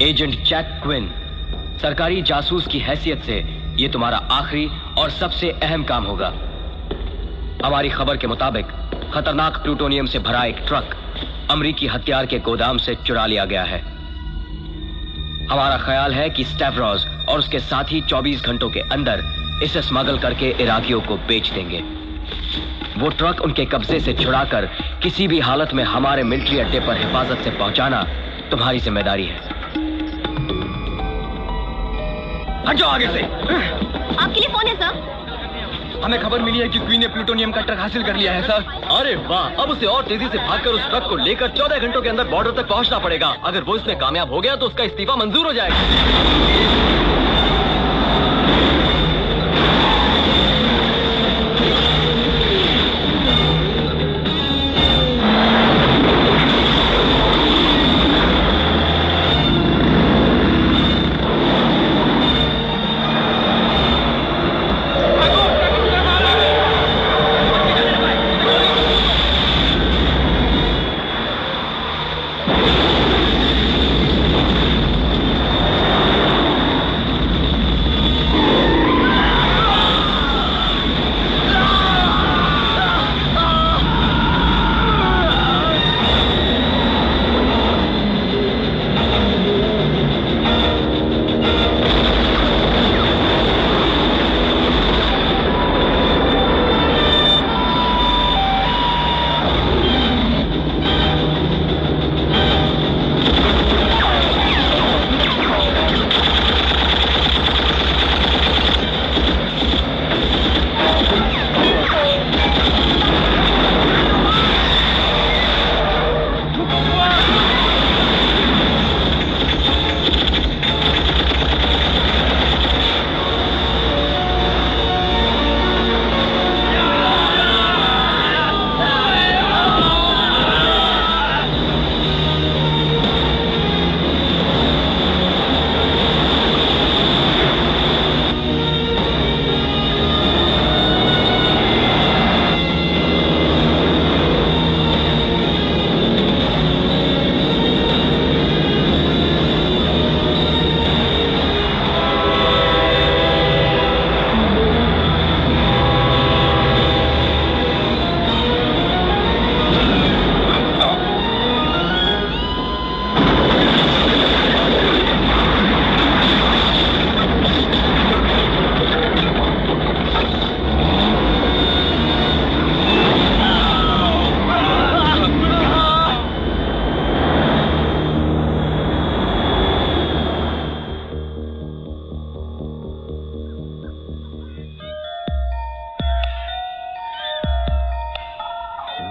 Agent Jack Quinn, सरकारी जासूस की हैसियत से ये तुम्हारा आखिरी और सबसे अहम काम होगा। हमारी खबर के मुताबिक खतरनाक प्लूटोनियम से भरा एक ट्रक अमरीकी हथियार के गोदाम से चुरा लिया गया है। हमारा ख्याल है कि स्टेवरोस और उसके साथी 24 घंटों के अंदर इसे स्मगल करके इराकियों को बेच देंगे। वो ट्रक उनके कब्जे से छुड़ाकर किसी भी हालत में हमारे मिलिट्री अड्डे पर हिफाजत से पहुंचाना तुम्हारी जिम्मेदारी है। हट जाओ आगे से। आपके लिए फोन है सर। हमें खबर मिली है कि क्वीन ने प्लूटोनियम का ट्रक हासिल कर लिया है सर। अरे वाह, अब उसे और तेजी से भागकर उस ट्रक को लेकर 14 घंटों के अंदर बॉर्डर तक पहुंचना पड़ेगा। अगर वो इसमें कामयाब हो गया तो उसका इस्तीफा मंजूर हो जाएगा।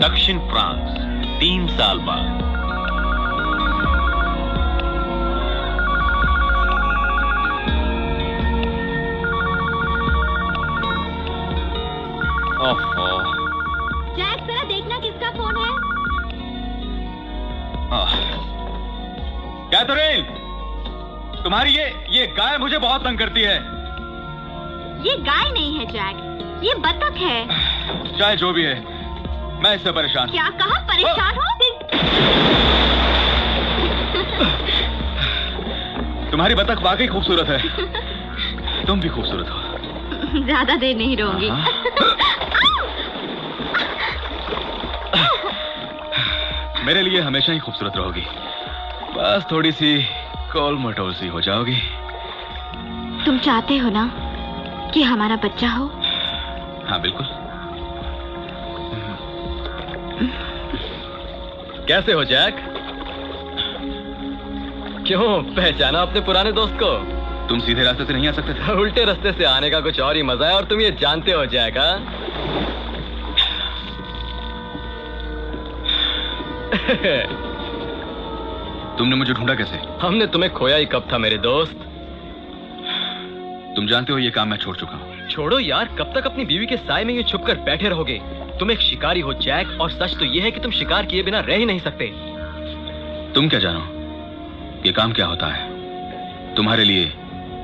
दक्षिण फ्रांस 3 साल बाद। जैक, जरा देखना किसका फोन है। कैथरीन, तुम्हारी ये गाय मुझे बहुत तंग करती है। ये गाय नहीं है जैक, ये बतख है। चाहे जो भी है, मैं इससे परेशान। क्या कहा, परेशान हो? तुम्हारी बतख वाकई खूबसूरत है। तुम भी खूबसूरत हो। ज्यादा देर नहीं रहूंगी। मेरे लिए हमेशा ही खूबसूरत रहोगी। बस थोड़ी सी कोल मटोल सी हो जाओगी। तुम चाहते हो ना कि हमारा बच्चा हो? हाँ बिल्कुल। कैसे हो जैक? क्यों, पहचाना अपने पुराने दोस्त को? तुम सीधे रास्ते से नहीं आ सकते थे? उल्टे रास्ते से आने का कुछ और ही मजा है, और तुम ये जानते हो जैक। तुमने मुझे ढूंढा कैसे? हमने तुम्हें खोया ही कब था मेरे दोस्त? तुम जानते हो ये काम मैं छोड़ चुका हूँ। छोड़ो यार, कब तक अपनी बीवी के साए में ये छुपकर बैठे रहोगे? तुम एक शिकारी हो जैक, और सच तो ये है कि तुम शिकार किए बिना रह ही नहीं सकते। तुम क्या जानो ये काम क्या होता है? तुम्हारे लिए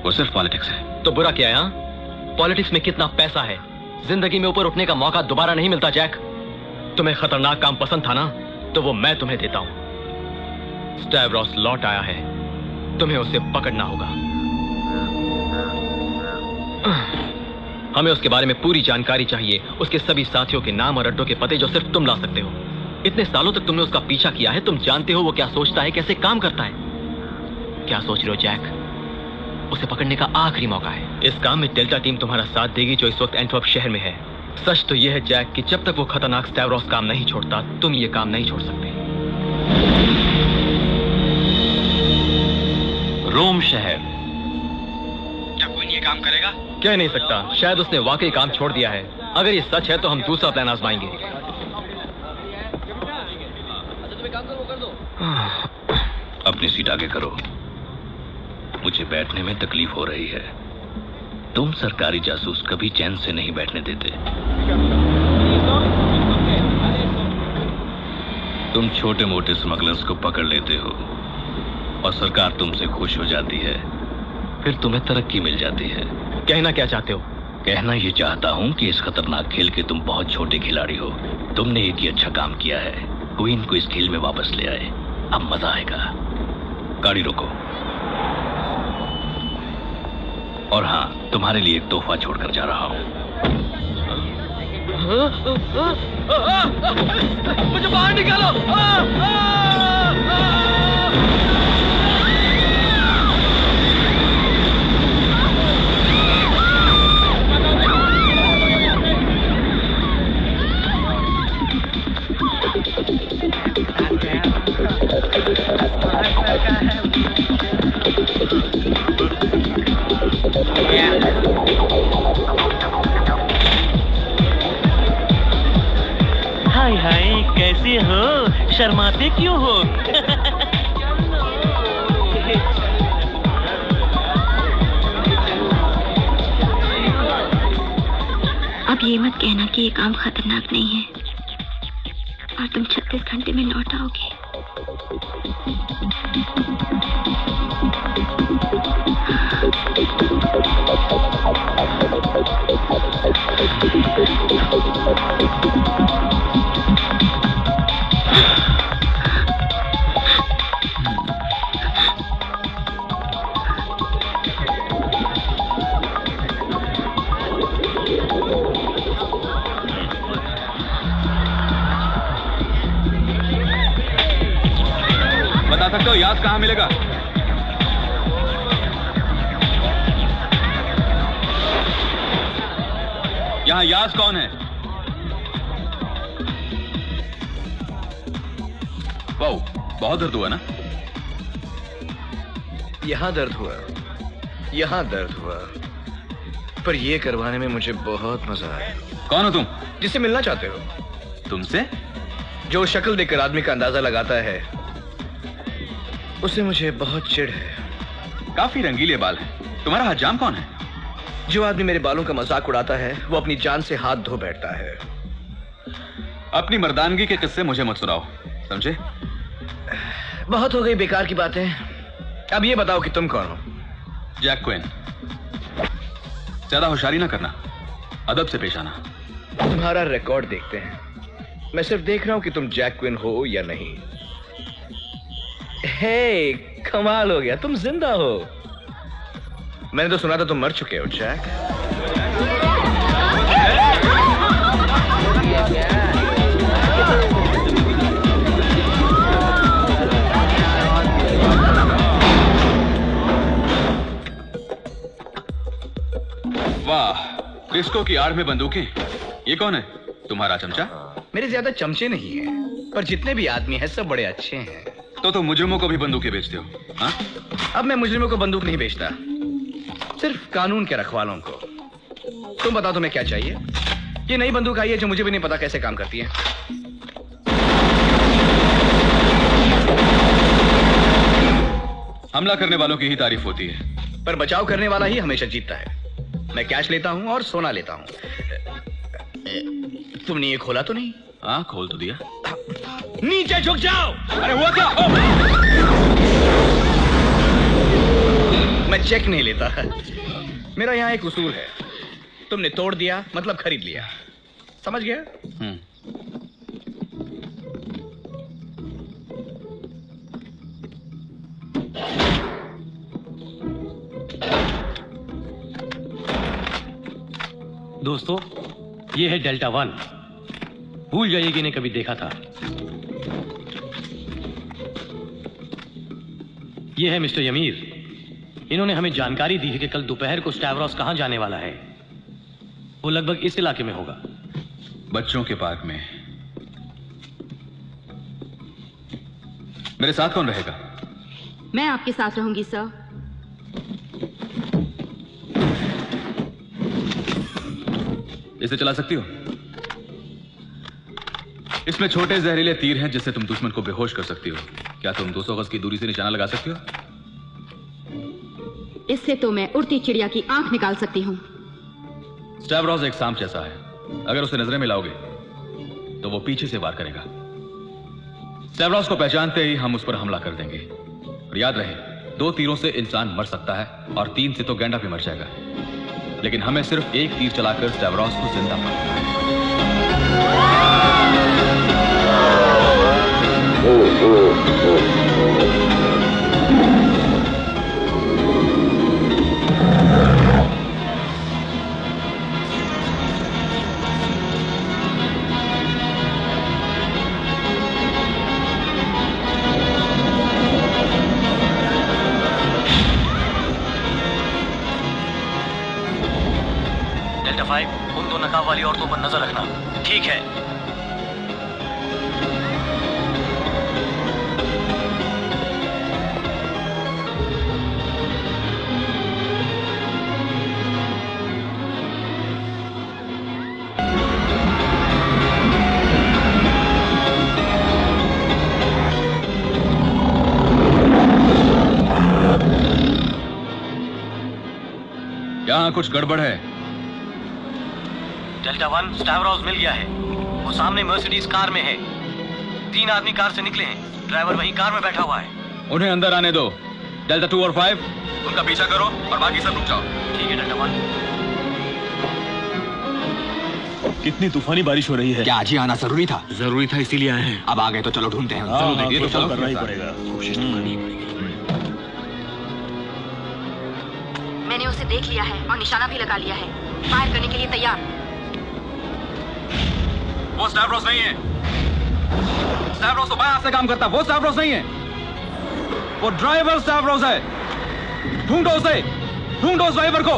वो सिर्फ पॉलिटिक्स है। तो बुरा क्या है? पॉलिटिक्स में कितना पैसा है। जिंदगी में ऊपर उठने का मौका दोबारा नहीं मिलता जैक। तुम्हें खतरनाक काम पसंद था ना, तो वो मैं तुम्हें देता हूं। स्टेवरोस लौट आया है। तुम्हें उसे पकड़ना होगा। हमें उसके बारे में पूरी जानकारी चाहिए, उसके सभी साथियों के नाम और अड्डों के पते जो सिर्फ तुम ला सकते हो। इतने सालों तक तुमने उसका पीछा किया है, तुम जानते हो वो क्या सोचता है, कैसे काम करता है। क्या सोच रहे हो जैक? उसे पकड़ने का आखिरी मौका है। इस काम में डेल्टा टीम तुम्हारा साथ देगी जो इस वक्त एंटवर्प शहर में है। सच तो यह है जैक कि जब तक वो खतरनाक स्टैवरोस काम नहीं छोड़ता, तुम ये काम नहीं छोड़ सकते। रोम शहर। क्या कोई ये काम करेगा? कह नहीं सकता, शायद उसने वाकई काम छोड़ दिया है। अगर ये सच है तो हम दूसरा प्लान आजमाएंगे। अपनी सीट आगे करो, मुझे बैठने में तकलीफ हो रही है। तुम सरकारी जासूस कभी चैन से नहीं बैठने देते। तुम छोटे मोटे स्मगलर्स को पकड़ लेते हो और सरकार तुमसे खुश हो जाती है, फिर तुम्हें तरक्की मिल जाती है। कहना क्या चाहते हो? कहना ये चाहता हूं कि इस खतरनाक खेल के तुम बहुत छोटे खिलाड़ी हो। तुमने एक ही अच्छा काम किया है, क्वीन को इस खेल में वापस ले आए। अब मजा आएगा। गाड़ी रोको। और हाँ, तुम्हारे लिए एक तोहफा छोड़कर जा रहा हूं। मुझे बाहर निकालो! हाय हाय, कैसे हो? शर्माते क्यों हो? अब ये मत कहना कि ये काम खतरनाक नहीं है और तुम 36 घंटे में लौट आओगे। बता सकते हो यास कहाँ मिलेगा? यहाँ यास कौन है? वाओ, बहुत दर्द हुआ ना? यहाँ दर्द हुआ, यहाँ दर्द हुआ, पर ये करवाने में मुझे बहुत मजा आया। कौन हो तुम? जिससे मिलना चाहते हो? तुमसे? जो शक्ल देखकर आदमी का अंदाजा लगाता है, उससे मुझे बहुत चिढ़ है। काफी रंगीले बाल हैं। तुम्हारा हजाम कौन है? जो आदमी मेरे बालों का मजाक उड़ाता है, वो अपनी जान से हाथ धो बैठता है। अपनी मर्दानगी के किस्से मुझे मत सुनाओ, समझे? बहुत हो गई बेकार की बातें। अब ये बताओ कि तुम कौन हो? Jack Quinn. ज्यादा होशियारी ना करना, अदब से पेश आना। तुम्हारा रिकॉर्ड देखते हैं। मैं सिर्फ देख रहा हूं कि तुम जैक क्विन हो या नहीं। हे, कमाल हो गया, तुम जिंदा हो। मैंने तो सुना था तुम मर चुके हो जैक। वाह, डिस्को की आड़ में बंदूकें। ये कौन है? तुम्हारा चमचा? मेरे ज्यादा चमचे नहीं हैं, पर जितने भी आदमी हैं सब बड़े अच्छे हैं। तो तुम मुजरिमों को भी बंदूकें बेचते हो? हाँ? अब मैं मुजरिमों को बंदूक नहीं बेचता, सिर्फ कानून के रखवालों को। तुम बताओ तुम्हें क्या चाहिए? ये नई बंदूक आई है जो मुझे भी नहीं पता कैसे काम करती है। हमला करने वालों की ही तारीफ होती है, पर बचाव करने वाला ही हमेशा जीतता है। मैं कैश लेता हूं और सोना लेता हूं। तुमने ये खोला तो नहीं? हाँ, खोल तो दिया। नीचे झुक जाओ। अरे हुआ क्या? मैं चेक नहीं लेता। मेरा यहाँ एक उसूल है, तुमने तोड़ दिया मतलब खरीद लिया। समझ गया? दोस्तों, ये है डेल्टा वन। भूल जाइए कि इन्हें कभी देखा था। ये है मिस्टर यमीर। इन्होंने हमें जानकारी दी है कि कल दोपहर को स्टैवरोस कहां जाने वाला है। वो लगभग इस इलाके में होगा। बच्चों के पार्क में। मेरे साथ कौन रहेगा? मैं आपके साथ रहूंगी सर। इसे चला सकती हो? इसमें छोटे जहरीले तीर हैं जिससे तुम दुश्मन को बेहोश कर सकती हो। क्या तुम 200 गज की दूरी से निशाना लगा सकती हो? इससे तो मैं उड़ती चिड़िया की आंख निकाल सकती हूँ। स्टैवरोस एक सांप जैसा है। अगर उसे नजरें में लाओगे तो वो पीछे से वार करेगा। स्टैवरोस को पहचानते ही हम उस पर हमला कर देंगे। और याद रहे, 2 तीरों से इंसान मर सकता है और 3 से तो गैंडा भी मर जाएगा। लेकिन हमें सिर्फ 1 तीर चलाकर स्टैवरोस को जिंदा मारना है। डेल्टा 5, उन 2 नकाब वाली औरतों पर नजर रखना। ठीक है। यहां कुछ गड़बड़ है। डेल्टा 1, स्टैवरोस मिल गया है। वो सामने मर्सिडीज कार में है। 3 आदमी कार से निकले हैं। ड्राइवर वहीं कार में बैठा हुआ है। उन्हें अंदर आने दो। डेल्टा 2 और 5 उनका पीछा करो और बाकी सब रुक जाओ। ठीक है डेल्टा 1। कितनी तूफानी बारिश हो रही है। क्या आज ही आना जरूरी था? जरूरी था, इसीलिए आए हैं। अब आ गए तो चलो ढूंढते हैं। हाँ, ये तो चलो करना ही पड़ेगा। कोशिश तो करनी ही पड़ेगी। मैंने उसे देख लिया है और निशाना भी लगा लिया है। फायर करने के लिए तैयार। वो स्टैवरोस नहीं है। स्टैवरोस तो बाएं हाथ से काम करता है। वो स्टैवरोस नहीं है। वो ड्राइवर स्टैवरोस है। ढूंढो उसे। ढूंढो उस ड्राइवर को।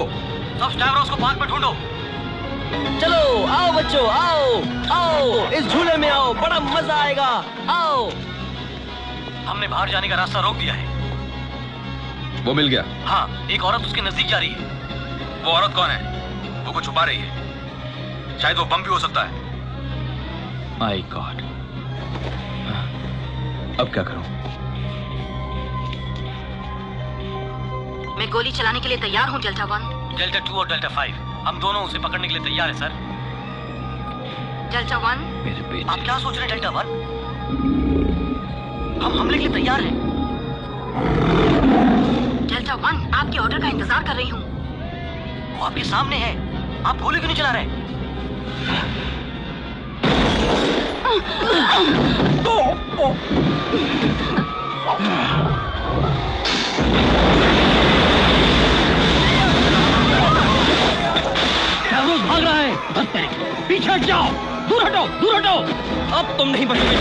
सब स्टैवरोस को पार्क में ढूंढो। चलो आओ बच्चों, आओ आओ, इस झूले में आओ, बड़ा मजा आएगा। आओ। हमने बाहर जाने का रास्ता रोक दिया है। वो मिल गया। हाँ, एक औरत उसके नजदीक जा रही है। वो औरत कौन है? वो कुछ छुपा रही है। शायद वो बम भी हो सकता है। माय गॉड, अब क्या करूं? मैं गोली चलाने के लिए तैयार हूँ डेल्टा 1। डेल्टा 2 और डेल्टा 5, हम दोनों उसे पकड़ने के लिए तैयार हैं सर। डेल्टा 1, मेरे बेटे, आप क्या सोच रहे हैं डेल्टा 1? हम हमले के लिए तैयार हैं। डेल्टा 1, आपके ऑर्डर का इंतजार कर रही हूँ। वो आपके सामने है। आप गोली क्यों नहीं चला रहे? भाग रहा है। पीछे हट जाओ। दूर हटो, दूर हटो। अब तुम नहीं बचोगे।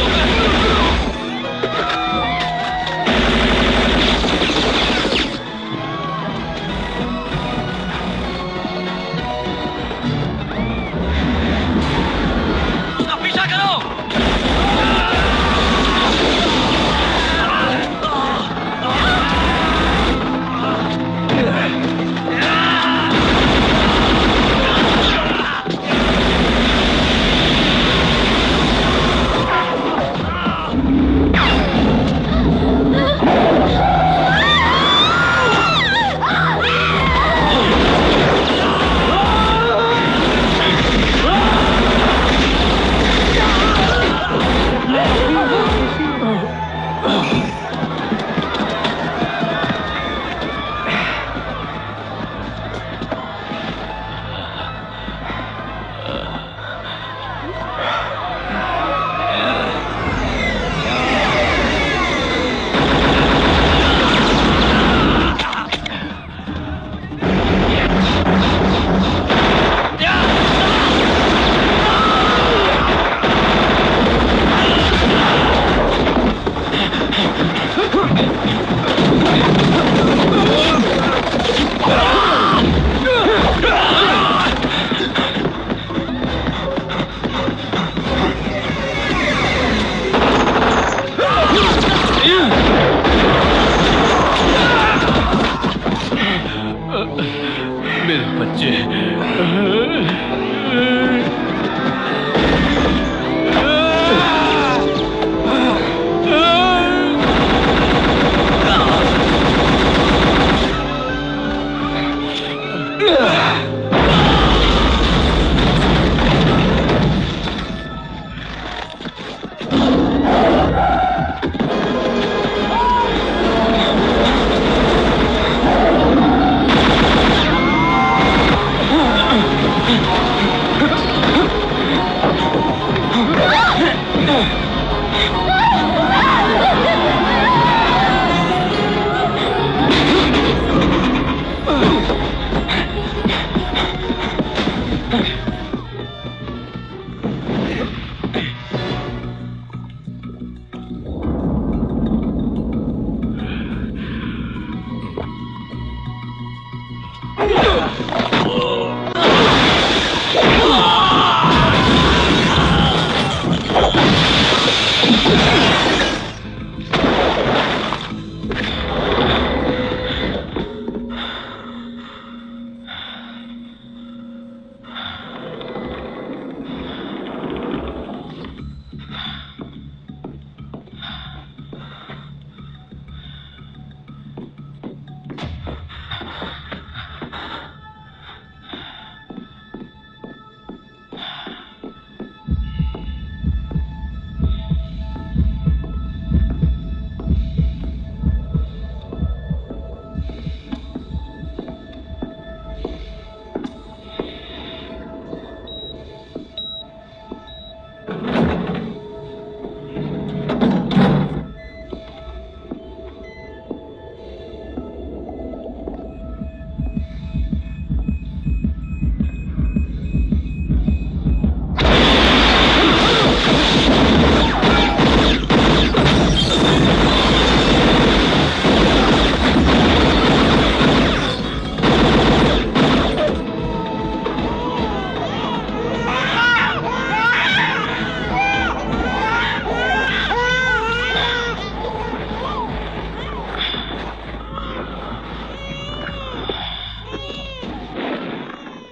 उसका पीछा करो।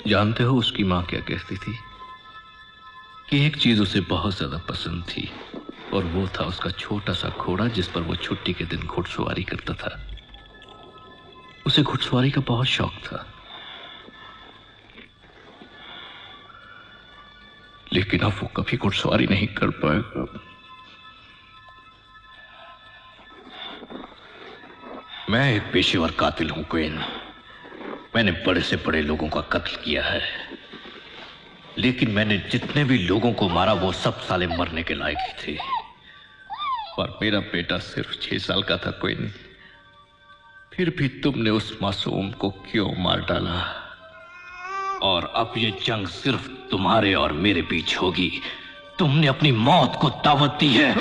जानते हो उसकी माँ क्या कहती थी? कि एक चीज उसे बहुत ज्यादा पसंद थी और वो था उसका छोटा सा घोड़ा जिस पर वो छुट्टी के दिन घुड़सवारी करता था। उसे घुड़सवारी का बहुत शौक था, लेकिन अब वो कभी घुड़सवारी नहीं कर पाएगा। मैं एक पेशेवर कातिल हूं क्वीन। मैंने बड़े से बड़े लोगों का कत्ल किया है, लेकिन मैंने जितने भी लोगों को मारा वो सब साले मरने के लायक ही थे। और मेरा बेटा सिर्फ 6 साल का था क्वीन। फिर भी तुमने उस मासूम को क्यों मार डाला? और अब ये जंग सिर्फ तुम्हारे और मेरे बीच होगी। तुमने अपनी मौत को दावत दी है।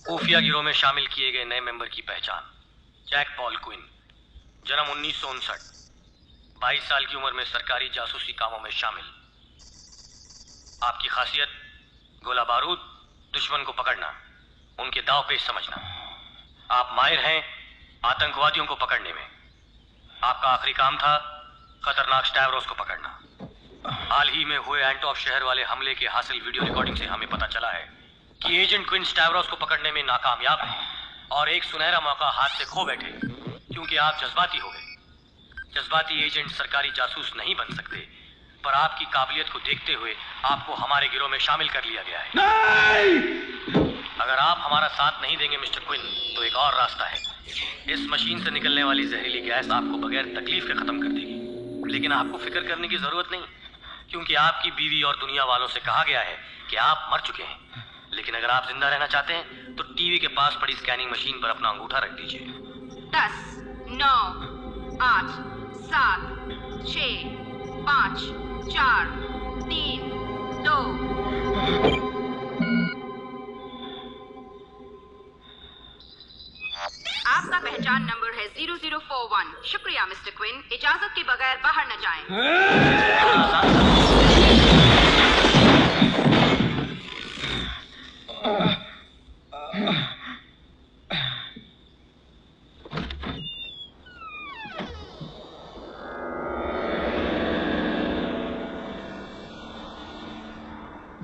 खुफिया गिरोह में शामिल किए गए नए मेंबर की पहचान। जैक पॉल क्विन, जन्म 1959, 22 साल की उम्र में सरकारी जासूसी कामों में शामिल। आपकी खासियत गोला बारूद, दुश्मन को पकड़ना, उनके दांव पेच समझना। आप माहिर हैं आतंकवादियों को पकड़ने में। आपका आखिरी काम था खतरनाक स्टैवरोस को पकड़ना। हाल ही में हुए एंटॉप शहर वाले हमले के हासिल वीडियो रिकॉर्डिंग से हमें पता चला है कि एजेंट क्विन स्टैवरोस को पकड़ने में नाकामयाब है और एक सुनहरा मौका हाथ से खो बैठे क्योंकि आप जज्बाती हो गए। जज्बाती एजेंट सरकारी जासूस नहीं बन सकते, पर आपकी काबिलियत को देखते हुए आपको हमारे गिरोह में शामिल कर लिया गया है। नहीं! अगर आप हमारा साथ नहीं देंगे मिस्टर क्विन, तो एक और रास्ता है। इस मशीन से निकलने वाली जहरीली गैस आपको बगैर तकलीफ के खत्म कर देगी। लेकिन आपको फिक्र करने की जरूरत नहीं, क्योंकि आपकी बीवी और दुनिया वालों से कहा गया है कि आप मर चुके हैं। लेकिन अगर आप जिंदा रहना चाहते हैं तो टीवी के पास पड़ी स्कैनिंग मशीन पर अपना अंगूठा रख दीजिए। 10, 9, 8, 7, 6, 5, 4, 3, 2। आपका पहचान नंबर है 0041। शुक्रिया मिस्टर क्विन, इजाजत के बगैर बाहर न जाएं।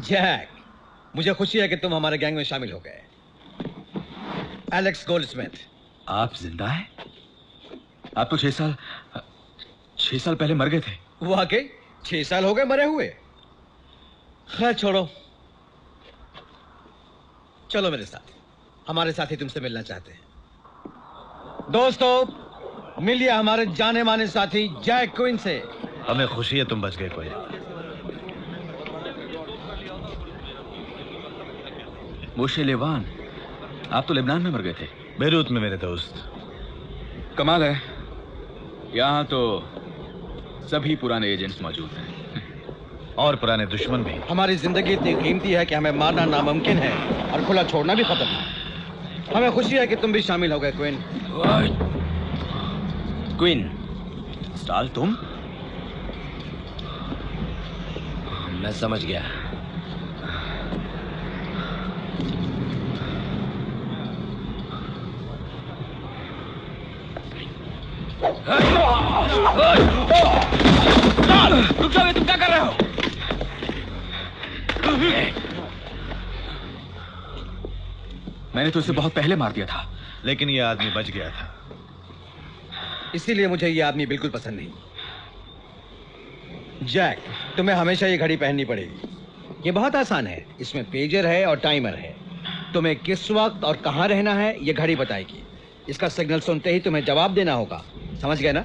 जैक, मुझे खुशी है कि तुम हमारे गैंग में शामिल हो गए। Alex Goldsmith. आप जिंदा हैं? आप तो 6 साल पहले मर गए थे। वाकई 6 साल हो गए मरे हुए। खैर छोड़ो, चलो मेरे साथ। हमारे साथी तुमसे मिलना चाहते हैं। दोस्तों, मिलिए हमारे जाने माने साथी जैक क्विन से। हमें खुशी है तुम बच गए। कोई मोशे लेवान, आप तो लेबनान में मर गए थे। बेरूत में मेरे दोस्त। कमाल है, यहाँ तो सभी पुराने एजेंट्स मौजूद हैं और पुराने दुश्मन भी। हमारी जिंदगी इतनी कीमती है कि हमें मारना नामुमकिन है और खुला छोड़ना भी खतरनाक। हमें खुशी है कि तुम भी शामिल हो गए क्विन। क्विन स्टाल, तुम? मैं समझ गया। रुक जाओ, तुम क्या कर रहे हो? मैंने तो इसे बहुत पहले मार दिया था, लेकिन ये आदमी बच गया था। इसीलिए मुझे ये आदमी बिल्कुल पसंद नहीं। जैक, तुम्हें हमेशा ये घड़ी पहननी पड़ेगी। ये बहुत आसान है, इसमें पेजर है और टाइमर है। तुम्हें किस वक्त और कहां रहना है ये घड़ी बताएगी। इसका सिग्नल सुनते ही तुम्हें जवाब देना होगा, समझ गए ना?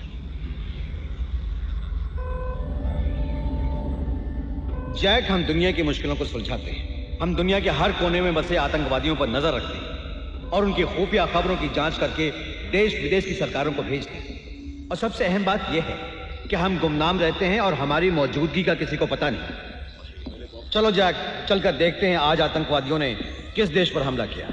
जैक, हम दुनिया की मुश्किलों को सुलझाते हैं। हम दुनिया के हर कोने में बसे आतंकवादियों पर नजर रखते हैं और उनकी खुफिया खबरों की जांच करके देश विदेश की सरकारों को भेजते हैं। और सबसे अहम बात यह है कि हम गुमनाम रहते हैं और हमारी मौजूदगी का किसी को पता नहीं। चलो जैक, चलकर देखते हैं आज आतंकवादियों ने किस देश पर हमला किया।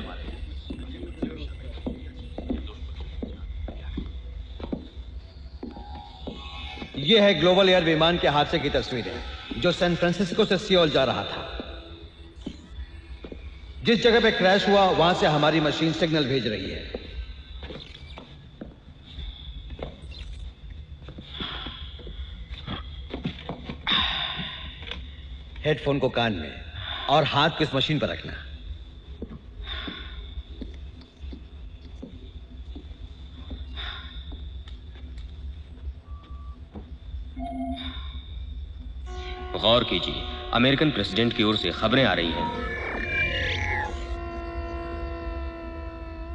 यह है ग्लोबल एयर विमान के हादसे की तस्वीरें जो सैन फ्रांसिस्को से सियोल जा रहा था। जिस जगह पे क्रैश हुआ वहां से हमारी मशीन सिग्नल भेज रही है। हेडफोन को कान में और हाथ को इस मशीन पर रखना। गौर कीजिए, अमेरिकन प्रेसिडेंट की ओर से खबरें आ रही हैं।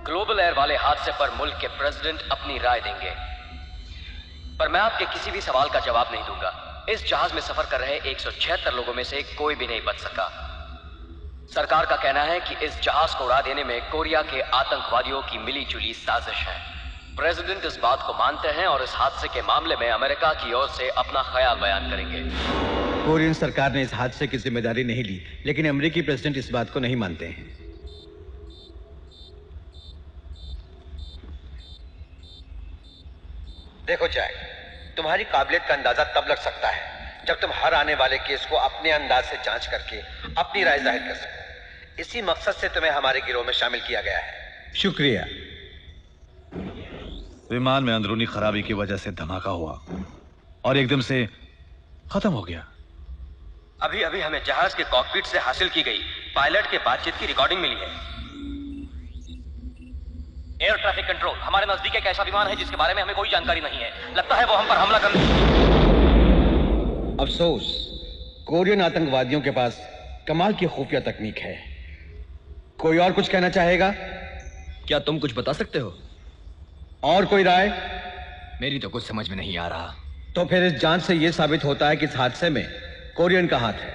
ग्लोबल एयर वाले हादसे पर मुल्क के प्रेसिडेंट अपनी राय देंगे, पर मैं आपके किसी भी सवाल का जवाब नहीं दूंगा। इस जहाज में सफर कर रहे 176 लोगों में से कोई भी नहीं बच सका। सरकार का कहना है कि इस जहाज को उड़ा देने में कोरिया के आतंकवादियों की मिली जुली साजिश है। प्रेसिडेंट इस बात को मानते हैं और इस हादसे के मामले में अमेरिका की ओर से अपना ख्याल बयान करेंगे। कोरियन सरकार ने इस हादसे की जिम्मेदारी नहीं ली, लेकिन अमेरिकी प्रेसिडेंट इस बात को नहीं मानते हैं। देखो जैक, तुम्हारी काबिलियत का अंदाजा तब लग सकता है जब तुम हर आने वाले केस को अपने अंदाज से जांच करके अपनी राय जाहिर कर सको। इसी मकसद से तुम्हें हमारे गिरोह में शामिल किया गया है। शुक्रिया। विमान में अंदरूनी खराबी की वजह से धमाका हुआ और एकदम से खत्म हो गया। अभी अभी हमें जहाज के कॉकपिट से हासिल की गई पायलट के बातचीत की रिकॉर्डिंग मिली है। एयर ट्रैफिक कंट्रोल, हमारे नजदीक एक ऐसा विमान है जिसके बारे में हमें कोई जानकारी नहीं है। लगता है वो हम पर हमला करने अफसोस, कोरियन आतंकवादियों के पास कमाल की खुफिया तकनीक है। कोई और कुछ कहना चाहेगा? क्या तुम कुछ बता सकते हो? और कोई राय? मेरी तो कुछ समझ में नहीं आ रहा। तो फिर इस जांच से यह साबित होता है कि इस हादसे में कोरियन का हाथ है।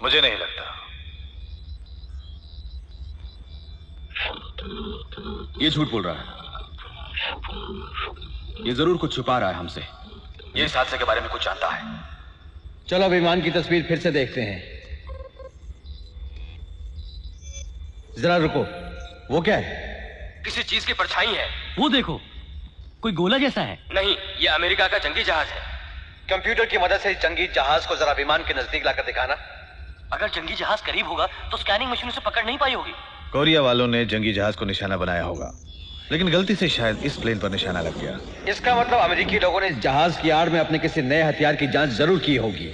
मुझे नहीं लगता। ये झूठ बोल रहा है। ये जरूर कुछ छुपा रहा है हमसे। ये इस हादसे के बारे में कुछ जानता है। चलो विमान की तस्वीर फिर से देखते हैं। जरा रुको, वो क्या है? किसी चीज की परछाई है। वो देखो, कोई गोला जैसा है। नहीं, ये अमेरिका का जंगी जहाज है। कंप्यूटर की मदद से इस जंगी जहाज को जरा विमान के नजदीक लाकर दिखाना। अगर जंगी जहाज करीब होगा तो स्कैनिंग मशीन उसे पकड़ नहीं पाई होगी। कोरिया वालों ने जंगी जहाज को निशाना बनाया होगा, लेकिन गलती से शायद इस प्लेन पर निशाना लग गया। इसका मतलब अमेरिकी लोगों ने इस जहाज की आड़ में अपने किसी नए हथियार की जांच जरूर की होगी।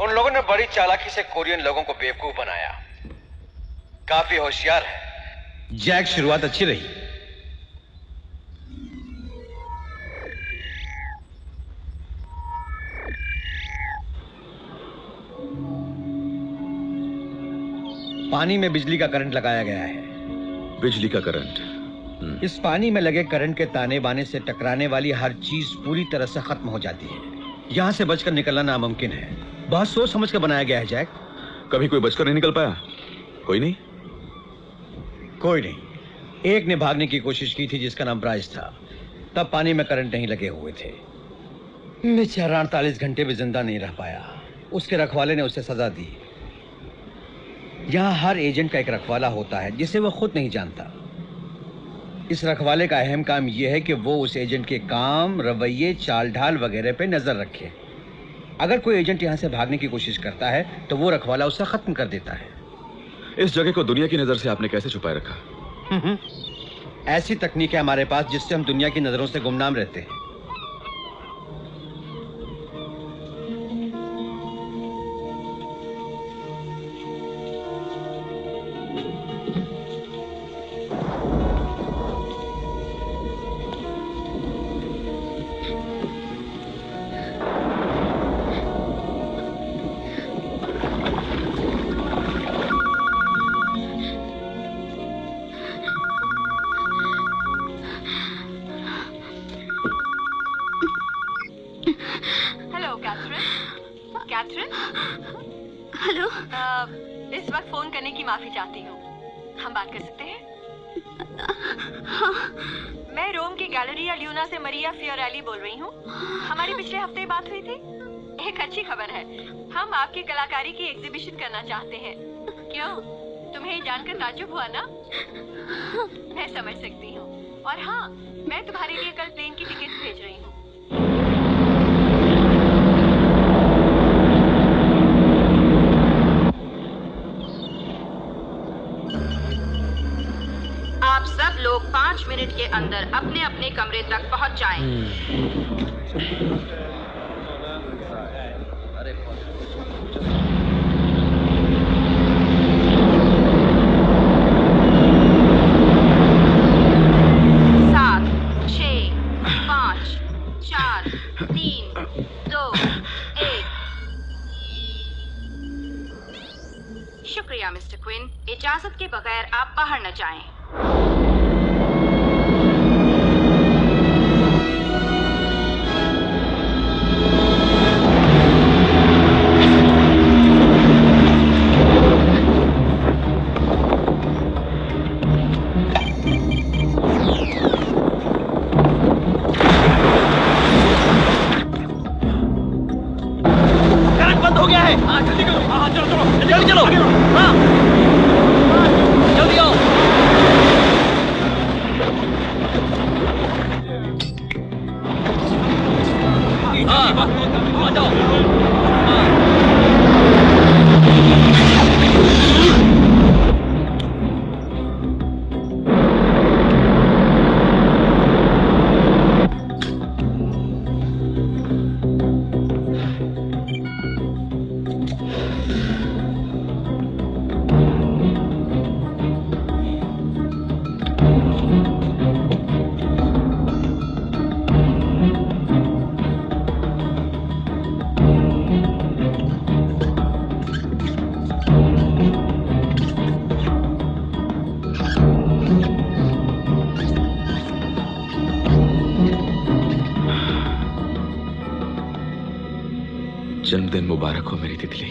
उन लोगों ने बड़ी चालाकी से कोरियन लोगों को बेवकूफ बनाया। काफी होशियार है। जैक, शुरुआत अच्छी रही। पानी में बिजली का करंट लगाया गया है। बिजली का करंट? इस पानी में लगे करंट के ताने बाने से टकराने वाली हर चीज पूरी तरह से खत्म हो जाती है। यहाँ से बचकर निकलना नामुमकिन है। बहुत सोच समझ कर बनाया गया है जैक। कभी कोई बचकर नहीं निकल पाया? कोई नहीं? कोई नहीं। एक ने भागने की कोशिश की थी जिसका नाम ब्राइस था। तब पानी में करंट नहीं लगे हुए थे। बेचारा 48 घंटे भी जिंदा नहीं रह पाया। उसके रखवाले ने उसे सजा दी। यहाँ हर एजेंट का एक रखवाला होता है जिसे वो खुद नहीं जानता। इस रखवाले का अहम काम यह है कि वो उस एजेंट के काम, रवैये, चाल ढाल वगैरह पे नजर रखे। अगर कोई एजेंट यहाँ से भागने की कोशिश करता है तो वो रखवाला उसे खत्म कर देता है। इस जगह को दुनिया की नजर से आपने कैसे छुपाए रखा? ऐसी तकनीक है हमारे पास जिससे हम दुनिया की नजरों से गुमनाम रहते हैं। इस वक्त फोन करने की माफी चाहती हूँ। हम बात कर सकते हैं? हाँ। मैं रोम की गैलरिया ल्यूना से मरिया फियोरेली बोल रही हूँ। हमारी पिछले हफ्ते बात हुई थी। एक अच्छी खबर है, हम आपकी कलाकारी की एग्जीबिशन करना चाहते हैं। क्यों, तुम्हें जानकर ताज्जुब हुआ ना? मैं समझ सकती हूँ। और हाँ, मैं तुम्हारे लिए कल प्लेन की टिकट भेज रही हूँ। आप सब लोग 5 मिनट के अंदर अपने अपने कमरे तक पहुंच जाएं। शुक्रिया मिस्टर क्विन। इजाजत के बगैर आप बाहर न जाएं। करंट बंद हो गया है। हाँ, जल्दी करो। हाँ, चलो चलो जल्दी चलो। हाँ, जल्दी आओ। हाँ, आ जाओ। जन्मदिन मुबारक हो मेरी तितली।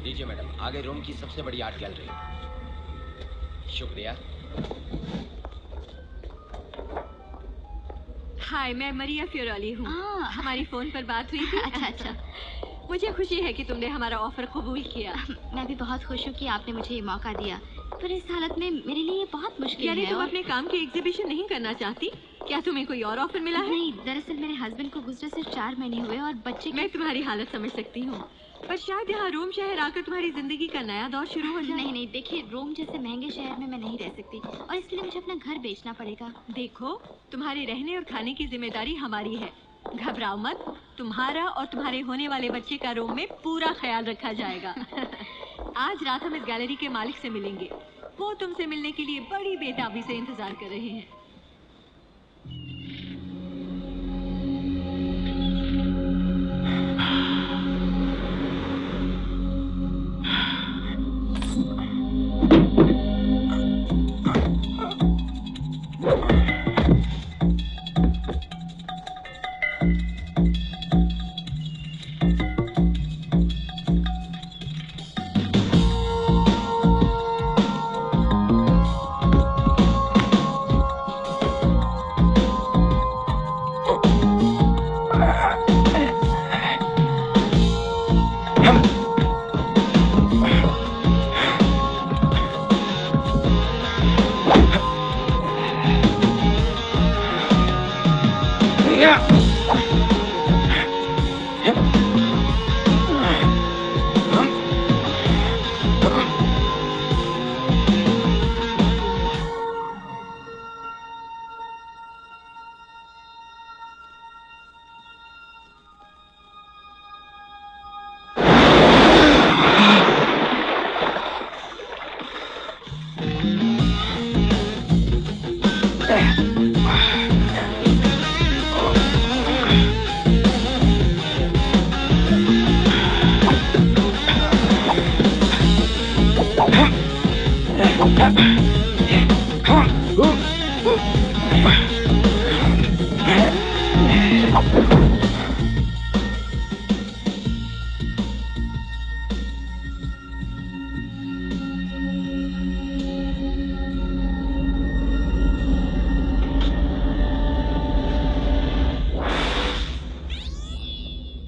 लीजिए मैडम, आगे रोम की सबसे बड़ी आर्ट गैलरी। शुक्रिया। हाय, मैं मरिया फियोराली हूँ। हमारी फोन पर बात हुई थी। अच्छा। मुझे खुशी है कि तुमने हमारा ऑफर कबूल किया। मैं भी बहुत खुश हूँ कि आपने मुझे ये मौका दिया, पर इस हालत में मेरे लिए ये बहुत मुश्किल यानी है। तुम अपने काम की एग्जीबिशन नहीं करना चाहती? क्या तुम्हें कोई और ऑफर मिला है? नहीं, दरअसल मेरे हस्बैंड को गुजरे सिर्फ 4 महीने हुए और बच्चे मैं तुम्हारी हालत समझ सकती हूँ, पर शायद यहाँ रोम शहर आकर तुम्हारी जिंदगी का नया दौर शुरू हो जाए। नहीं, देखिए, रोम जैसे महंगे शहर में मैं नहीं रह सकती और इसके लिए मुझे अपना घर बेचना पड़ेगा। देखो, तुम्हारे रहने और खाने की जिम्मेदारी हमारी है। घबराओ मत, तुम्हारा और तुम्हारे होने वाले बच्चे का रोम में पूरा ख्याल रखा जाएगा। आज रात हम इस गैलरी के मालिक से मिलेंगे। वो तुमसे मिलने के लिए बड़ी बेताबी से इंतजार कर रहे हैं।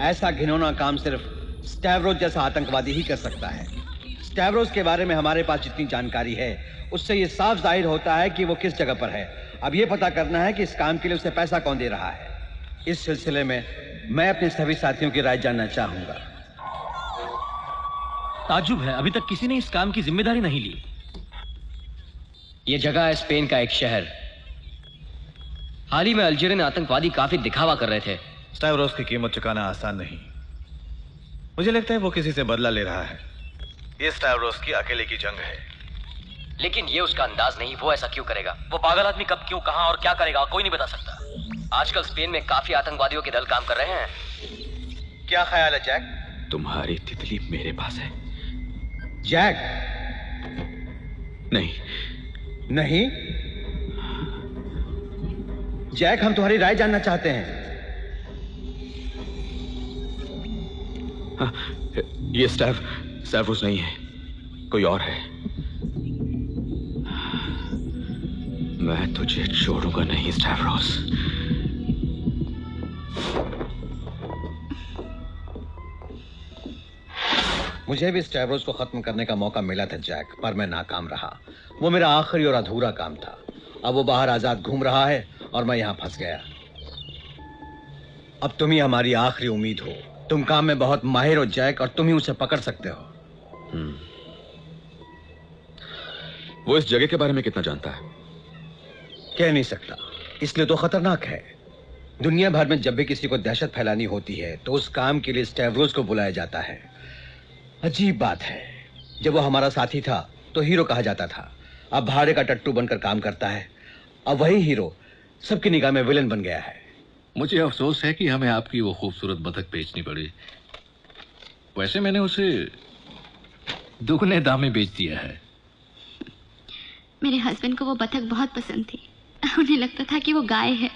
ऐसा घिनौना काम सिर्फ स्टैवरोस जैसा आतंकवादी ही कर सकता है। स्टैवरोस के बारे में हमारे पास जितनी जानकारी है उससे ये साफ जाहिर होता है कि वो किस जगह पर है। अब ये पता करना है कि इस काम के लिए उसे पैसा कौन दे रहा है। इस सिलसिले में मैं अपने सभी साथियों की राय जानना चाहूंगा। ताज्जुब है, अभी तक किसी ने इस काम की जिम्मेदारी नहीं ली। ये जगह है स्पेन का एक शहर। हाल ही में अल्जीरियन आतंकवादी काफी दिखावा कर रहे थे। स्टैवरोस की कीमत चुकाना आसान नहीं। मुझे लगता है वो किसी से बदला ले रहा है। ये स्टैवरोस की अकेले की जंग है। लेकिन ये उसका अंदाज नहीं, वो ऐसा क्यों करेगा? वो पागल आदमी कब, क्यों, कहां और क्या करेगा कोई नहीं बता सकता। आजकल स्पेन में काफी आतंकवादियों के दल काम कर रहे हैं। क्या ख्याल है जैक? तुम्हारी तितली मेरे पास है। जैक? नहीं। नहीं? जैक, हम तुम्हारी राय जानना चाहते हैं। हाँ, ये स्टैवरोस नहीं है, कोई और है। मैं तुझे छोड़ूंगा नहीं स्टैवरोस। मुझे भी स्टैवरोस को खत्म करने का मौका मिला था जैक, पर मैं नाकाम रहा। वो मेरा आखिरी और अधूरा काम था। अब वो बाहर आजाद घूम रहा है और मैं यहां फंस गया। अब तुम ही हमारी आखिरी उम्मीद हो। तुम काम में बहुत माहिर हो जैक, और तुम ही उसे पकड़ सकते हो। वो इस जगह के बारे में कितना जानता है? कह नहीं सकता, इसलिए तो खतरनाक है। दुनिया भर में जब भी किसी को दहशत फैलानी होती है तो उस काम के लिए स्टैवरोस को बुलाया जाता है। अजीब बात है, जब वो हमारा साथी था तो हीरो कहा जाता था। अब भाड़े का टट्टू बनकर काम करता है। अब वही हीरो सबकी निगाह में विलन बन गया है। मुझे अफसोस है कि हमें आपकी वो खूबसूरत बतख बेचनी पड़ी। वैसे मैंने उसे दुगने दाम में बेच दिया है। मेरे हस्बैंड को वो बतख बहुत पसंद थी। उन्हें लगता था कि वो गाय है।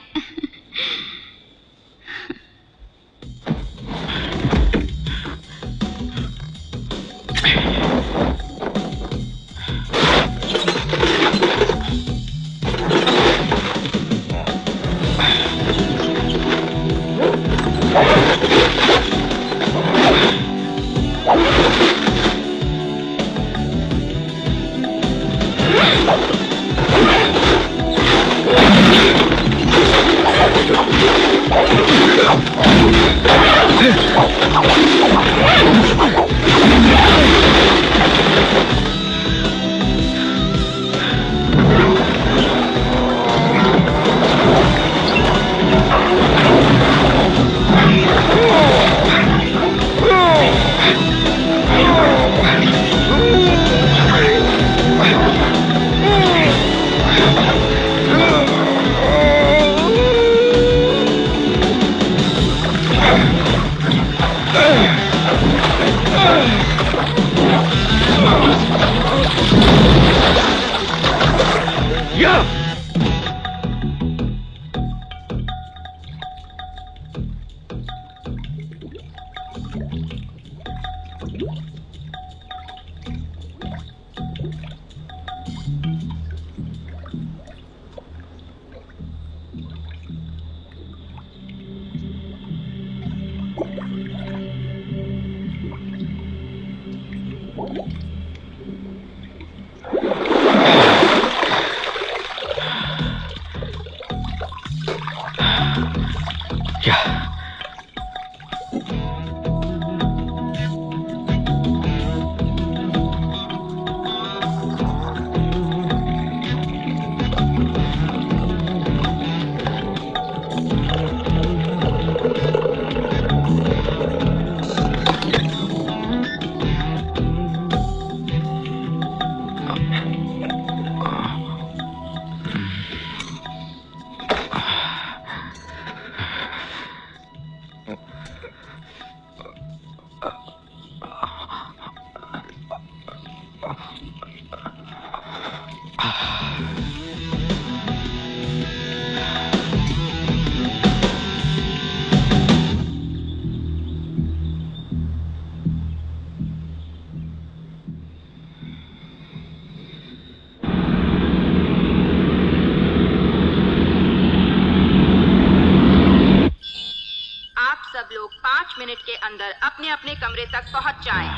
सब लोग 5 मिनट के अंदर अपने अपने कमरे तक पहुंच जाएं।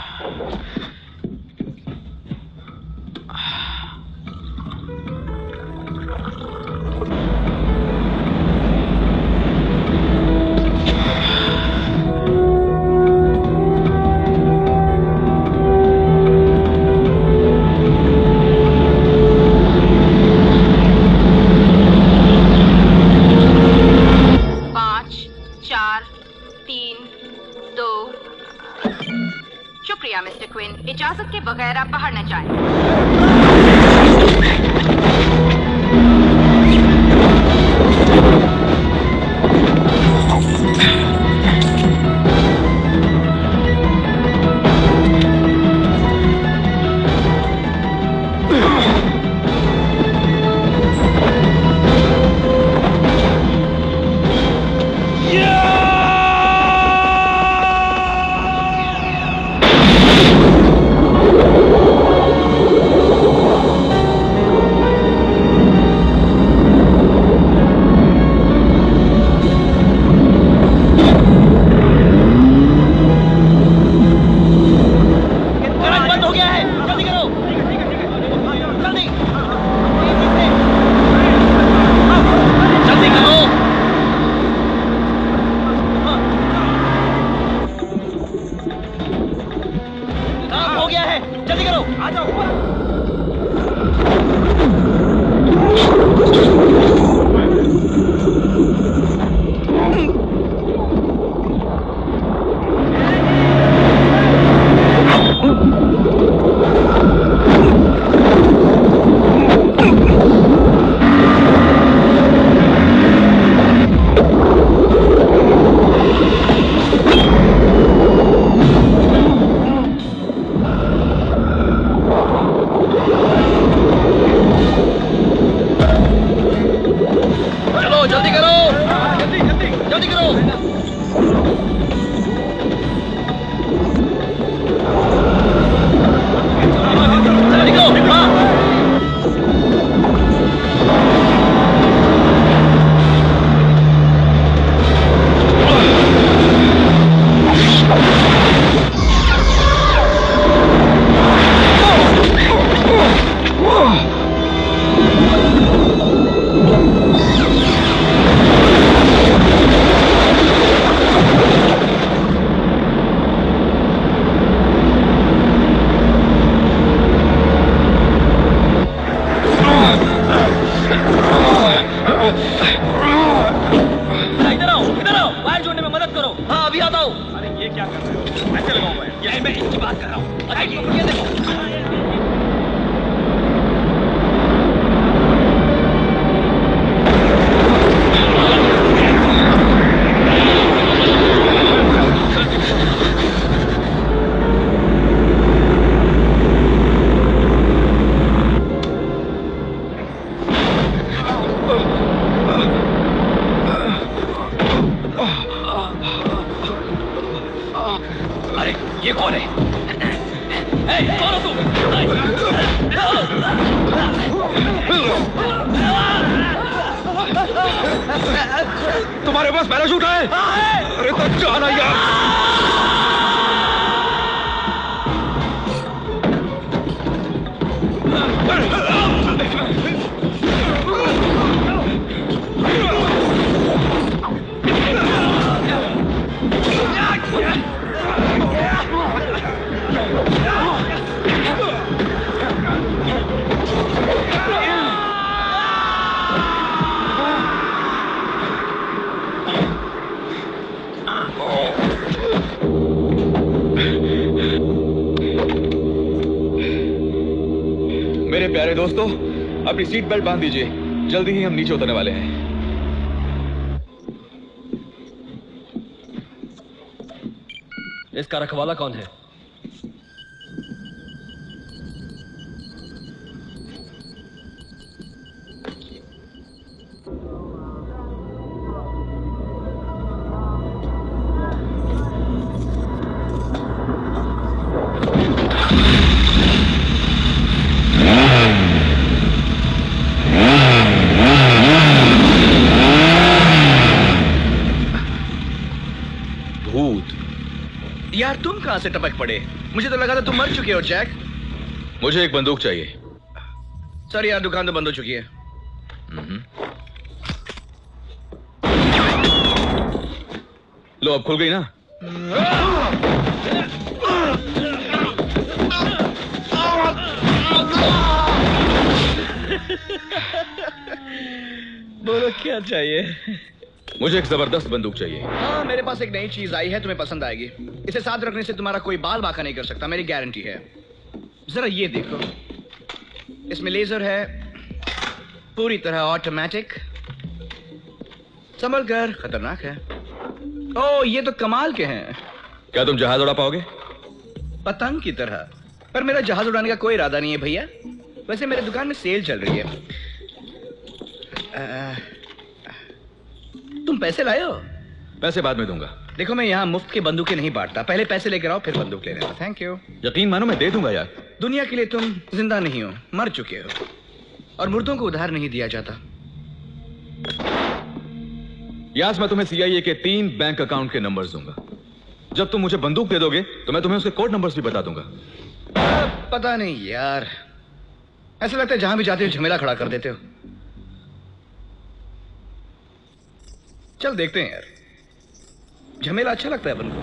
शुक्रिया मिस्टर क्विन, इजाजत के बगैर आप बाहर न जाएं। बात कर रहा हूँ। ये देखो। ये कौन है? कौन हो तुम? तुम्हारे पास पैराशूट है? अरे तो जाना यार। मेरे प्यारे दोस्तों, अपनी सीट बेल्ट बांध दीजिए, जल्दी ही हम नीचे उतरने वाले हैं। इसका रखवाला कौन है? यार तुम कहां से टपक पड़े? मुझे तो लगा था तुम मर चुके हो जैक। मुझे एक बंदूक चाहिए। सर यार दुकान तो बंद हो चुकी है। लो अब खुल गई ना? बोलो क्या चाहिए? मुझे एक जबरदस्त बंदूक चाहिए। हाँ, मेरे पास एक नई चीज आई है, तुम्हें पसंद आएगी। इसे साथ रखने से तुम्हारा कोई बाल बांका नहीं कर सकता, मेरी गारंटी है। जरा ये देखो, इसमें लेजर है, पूरी तरह ऑटोमेटिक। संभल कर, खतरनाक है। ओह, ये तो कमाल के हैं। क्या तुम जहाज उड़ा पाओगे? पतंग की तरह। पर मेरा जहाज उड़ाने का कोई इरादा नहीं है भैया। वैसे मेरे दुकान में सेल चल रही है। तुम पैसे लाए हो? पैसे बाद में दूंगा। देखो, मैं यहाँ मुफ्त की बंदूकें नहीं बांटता। पहले पैसे लेकर आओ, फिर बंदूक ले लेना। Thank you. यकीन मानो मैं दे दूंगा यार। दुनिया के लिए तुम जिंदा नहीं हो, मर चुके हो, और मुर्दों को उधार नहीं दिया जाता। यास, मैं तुम्हें CIA के 3 बैंक अकाउंट के नंबर्स दूंगा। जब तुम मुझे बंदूक दे दोगे तो मैं तुम्हें उसके कोड नंबर्स भी बता दूंगा। पता नहीं यार, ऐसा लगता है जहां भी जाते हो झमेला खड़ा कर देते हो। चल देखते हैं यार, झमेला अच्छा लगता है अपन को।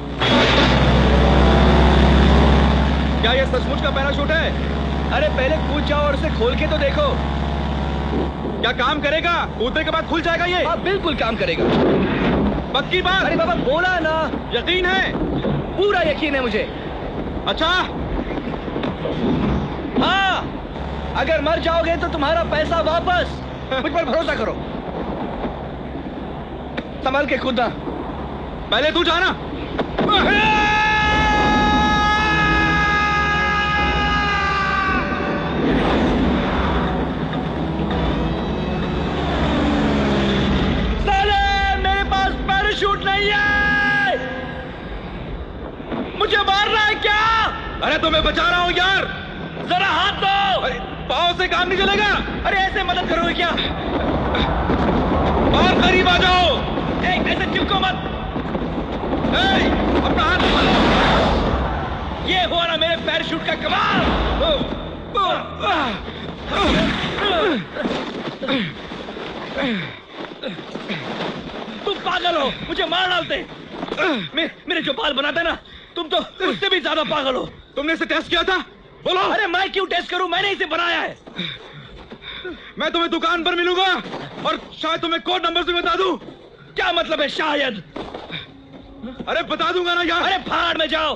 क्या ये सचमुच का पैराशूट है? अरे पहले कूद जाओ और उसे खोल के तो देखो। क्या काम करेगा? कूदने के बाद खुल जाएगा ये? हाँ, बिल्कुल काम करेगा। पक्की बात? अरे बाबा बोला ना। यकीन है? पूरा यकीन है मुझे। अच्छा हाँ, अगर मर जाओगे तो तुम्हारा पैसा वापस। मुझ पर भरोसा करो। संभाल के कूदना। पहले तू जाना। मेरे पास पैराशूट नहीं है। मुझे मारना है क्या? अरे तो मैं बचा रहा हूं यार। जरा हाथ दो। अरे पाँव से काम नहीं चलेगा। अरे ऐसे मदद करोगे क्या? और करीब आ जाओ। ऐसे चिपको मत। अपना हाथ संभालो। ये हुआ ना मेरे पैराशूट का कमाल। तुम पागल हो, मुझे मार डालते। मेरे जो बाल बनाते ना, तुम तो उससे भी ज्यादा पागल हो। तुमने इसे टेस्ट किया था? बोलो। अरे मैं क्यों टेस्ट करूं? मैंने इसे बनाया है। मैं तुम्हें दुकान पर मिलूंगा और शायद तुम्हें कोड नंबर भी बता दूं। क्या मतलब है शायद? अरे बता दूंगा ना यार। अरे भाड़ में जाओ।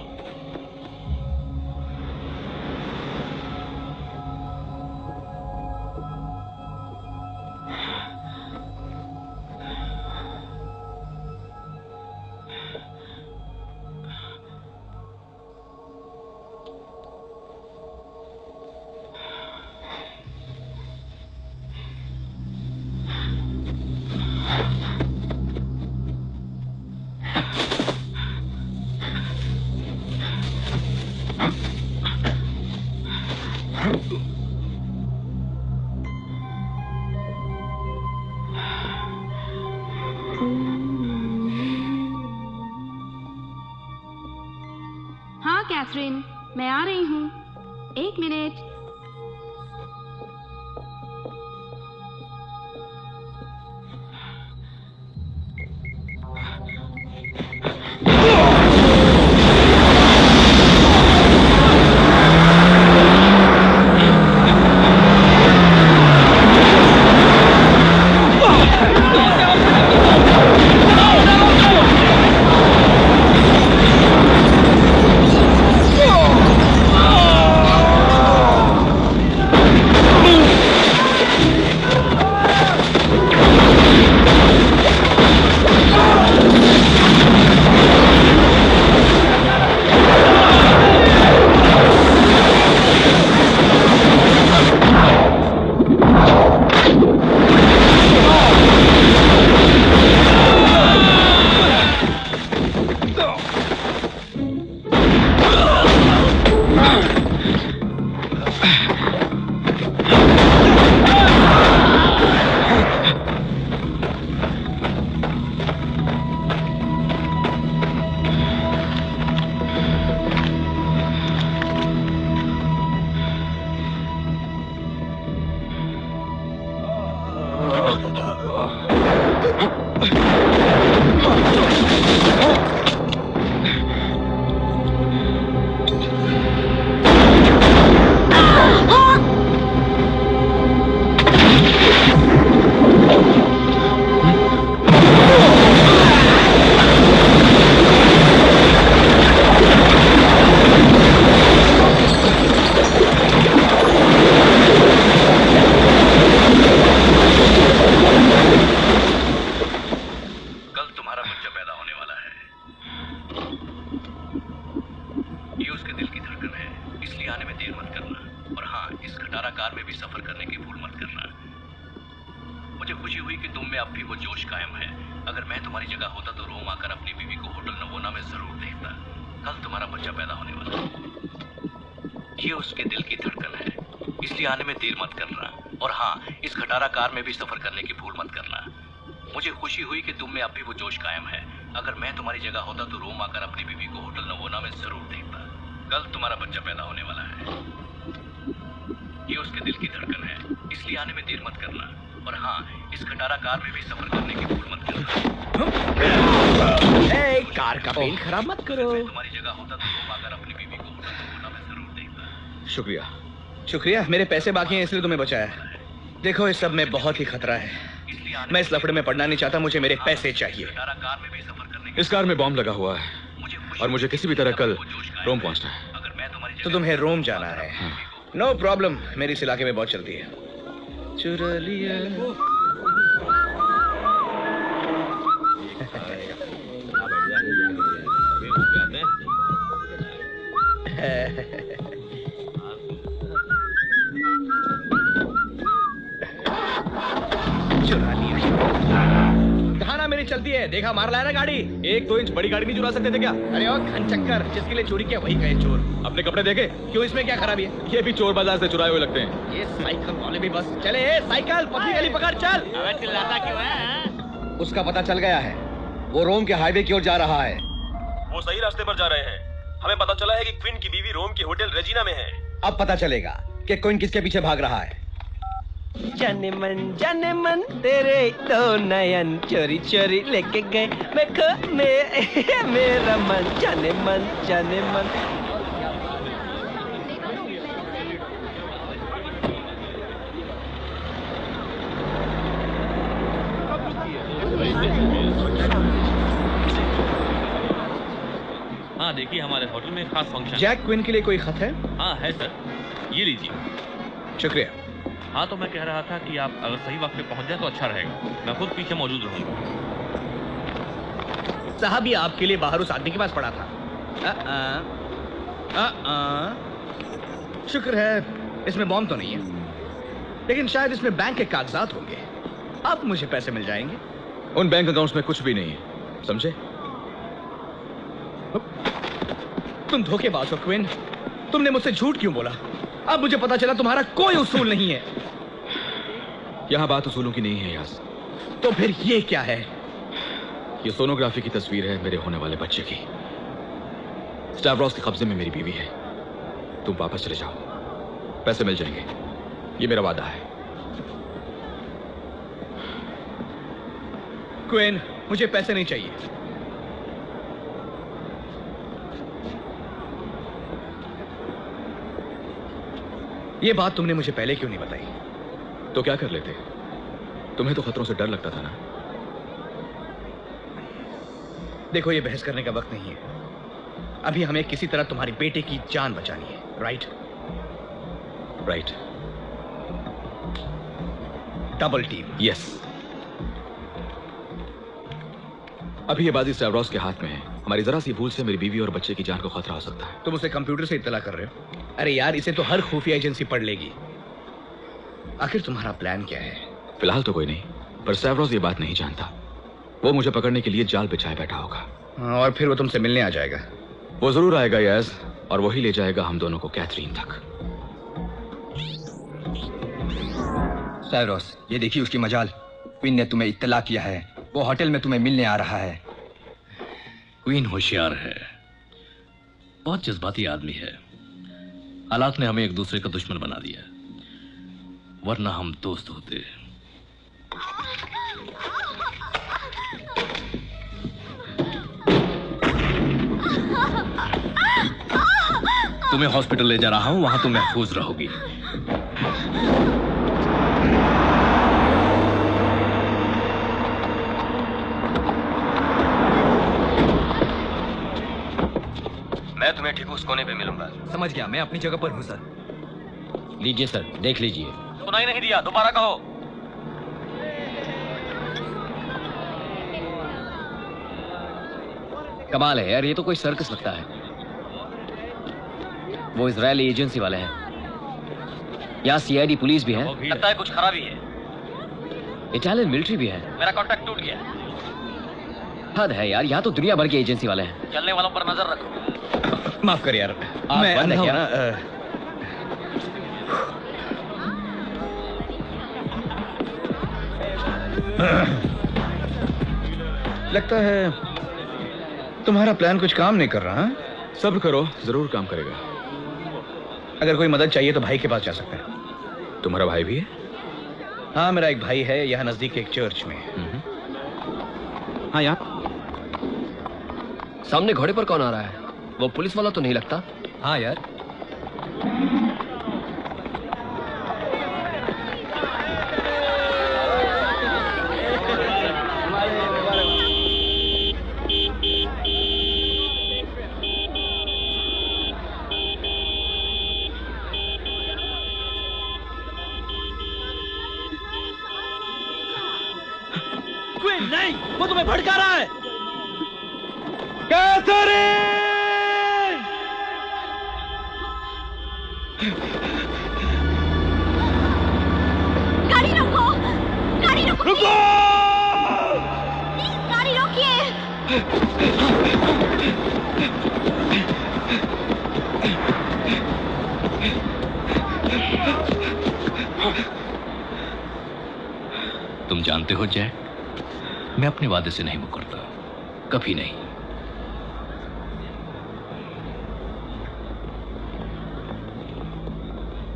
हाँ कैथरीन, मैं आ रही हूँ। 1 मिनट। शुक्रिया, मेरे पैसे बाकी हैं इसलिए तुम्हें बचाया। देखो इस सब में बहुत ही खतरा है। मैं इस लफड़े में पड़ना नहीं चाहता, मुझे मेरे पैसे चाहिए। इस कार में बॉम्ब लगा हुआ है और मुझे किसी भी तरह कल रोम पहुंचना है। तो तुम्हें रोम जाना है? नो प्रॉब्लम, मेरी इस इलाके में बहुत चलती है। चुरा लिया। मेरी चलती है, देखा मार लाया ना गाड़ी। 1-2 इंच बड़ी गाड़ी नहीं चुरा सकते थे क्या? अरे ओ घनचक्कर, जिसके लिए चोरी किया वही गए चोर। अपने कपड़े देखे? क्यों, इसमें क्या खराबी है? ये भी चोर बाजार से चुराए हुए लगते हैं। ये साइकिल वाले भी बस चले। साइकिल पतली गली पकड़, चल। अबे चिल्लाता क्यों है? उसका पता चल गया है, वो रोम के हाईवे की ओर जा रहा है। वो सही रास्ते पर जा रहे हैं। हमें पता चला है कि क्वीन की बीवी रोम के होटल रेजिना में है। अब पता चलेगा कि क्वीन किसके पीछे भाग रहा है। जाने मन तेरे तो नयन चोरी चोरी लेके गए मैं खो मेरा मन जाने मन। हाँ देखिए, हमारे होटल में खास फंक्शन। जैक क्वीन के लिए कोई खत है? हाँ है सर, ये लीजिए। शुक्रिया। हाँ तो मैं कह रहा था कि आप अगर सही वक्त पे पहुंच जाए तो अच्छा रहेगा। मैं खुद पीछे मौजूद रहूंगा। साहब ये आपके लिए बाहर उस आदमी के पास पड़ा था। शुक्र है इसमें बॉम्ब तो नहीं है, लेकिन शायद इसमें बैंक के कागजात होंगे। अब मुझे पैसे मिल जाएंगे। उन बैंक अकाउंट्स में कुछ भी नहीं है, समझे? तुम धोखेबाज हो क्वीन। तुमने मुझसे झूठ क्यों बोला? अब मुझे पता चला तुम्हारा कोई उसूल नहीं है। यहां बात उसूलों की नहीं है यास। तो फिर ये क्या है? ये सोनोग्राफी की तस्वीर है मेरे होने वाले बच्चे की। स्टैवरोस के कब्जे में मेरी बीवी है। तुम वापस चले जाओ, पैसे मिल जाएंगे, ये मेरा वादा है। क्वीन, मुझे पैसे नहीं चाहिए। ये बात तुमने मुझे पहले क्यों नहीं बताई? तो क्या कर लेते? तुम्हें तो खतरों से डर लगता था ना। देखो, ये बहस करने का वक्त नहीं है। अभी हमें किसी तरह तुम्हारी बेटे की जान बचानी है। Right? Right. Double team. Yes. अभी ये बाजी स्टैवरोस के हाथ में है। हमारी जरा सी भूल से मेरी बीवी और बच्चे की जान को खतरा हो सकता है। तुम उसे कंप्यूटर से इत्तला कर रहे हो? अरे यार, इसे तो हर खुफिया एजेंसी पढ़ लेगी। आखिर तुम्हारा प्लान क्या है? फिलहाल तो कोई नहीं, पर स्टैवरोस ये बात नहीं जानता। वो मुझे पकड़ने के लिए जाल बिछाए बैठा होगा। और फिर वो तुमसे मिलने आ जाएगा? वो जरूर आएगा यस, और वही ले जाएगा हम दोनों को कैथरीन तक। स्टैवरोस, ये देखिए उसकी मजाल। क्वीन ने तुम्हें इत्तला किया है। वो होटल में तुम्हें मिलने आ रहा है। क्वीन होशियार है, बहुत जज्बाती आदमी है। हालात ने हमें एक दूसरे का दुश्मन बना दिया, वरना हम दोस्त होते। तुम्हें हॉस्पिटल ले जा रहा हूं, वहां तुम महफूज रहोगी। मैं तुम्हें ठीक उस कोने पे मिलूंगा। समझ गया, मैं अपनी जगह पर हूं सर। लीजिए सर, देख लीजिए। सुनाई नहीं दिया, दोबारा कहो। कमाल है यार, ये तो कोई सर्कस लगता है। वो इजरायली एजेंसी वाले हैं। यहाँ सीआईडी पुलिस भी है। लगता है कुछ खराबी है। इटालियन मिलिट्री भी है। मेरा कॉन्टैक्ट टूट गया। हद है यार, यहाँ तो दुनिया भर की एजेंसी वाले हैं। चलने वालों पर नजर रखो। माफ कर यार, मैं बंद है क्या? लगता है तुम्हारा प्लान कुछ काम नहीं कर रहा। सब्र करो, जरूर काम करेगा। अगर कोई मदद चाहिए तो भाई के पास जा सकता है। तुम्हारा भाई भी है? हाँ, मेरा एक भाई है, यहाँ नजदीक के एक चर्च में। हाँ यार, सामने घोड़े पर कौन आ रहा है? वो पुलिस वाला तो नहीं लगता। हाँ यार। नहीं, वो तुम्हें भड़का रहा है। गाड़ी रोको! गाड़ी रोको! रुको! प्लीज, गाड़ी रोकिए! तुम जानते हो जैक, मैं अपने वादे से नहीं मुकरता, कभी नहीं।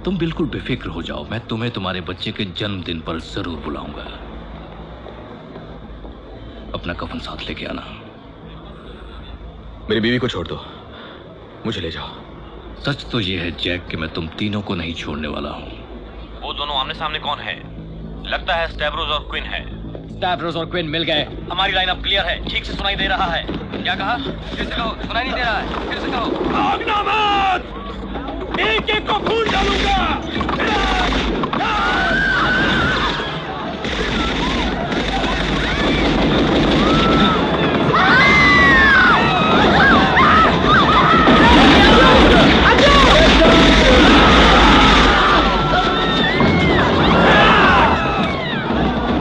तुम बिल्कुल बेफिक्र हो जाओ, मैं तुम्हें तुम्हारे बच्चे के जन्मदिन पर जरूर बुलाऊंगा। अपना कफन साथ लेके आना। मेरी बीवी को छोड़ दो, मुझे ले जाओ। सच तो यह है जैक कि मैं तुम तीनों को नहीं छोड़ने वाला हूं। वो दोनों आमने सामने कौन है? लगता है स्टैवरोस और क्वीन है। स्टैवरोस और क्वीन मिल गए। हमारी लाइन अब क्लियर है, ठीक से सुनाई दे रहा है। क्या कहा? फिर से कहो। सुनाई नहीं दे रहा है, फिर से कहो। भागना मत! एक एक को खून डालूंगा।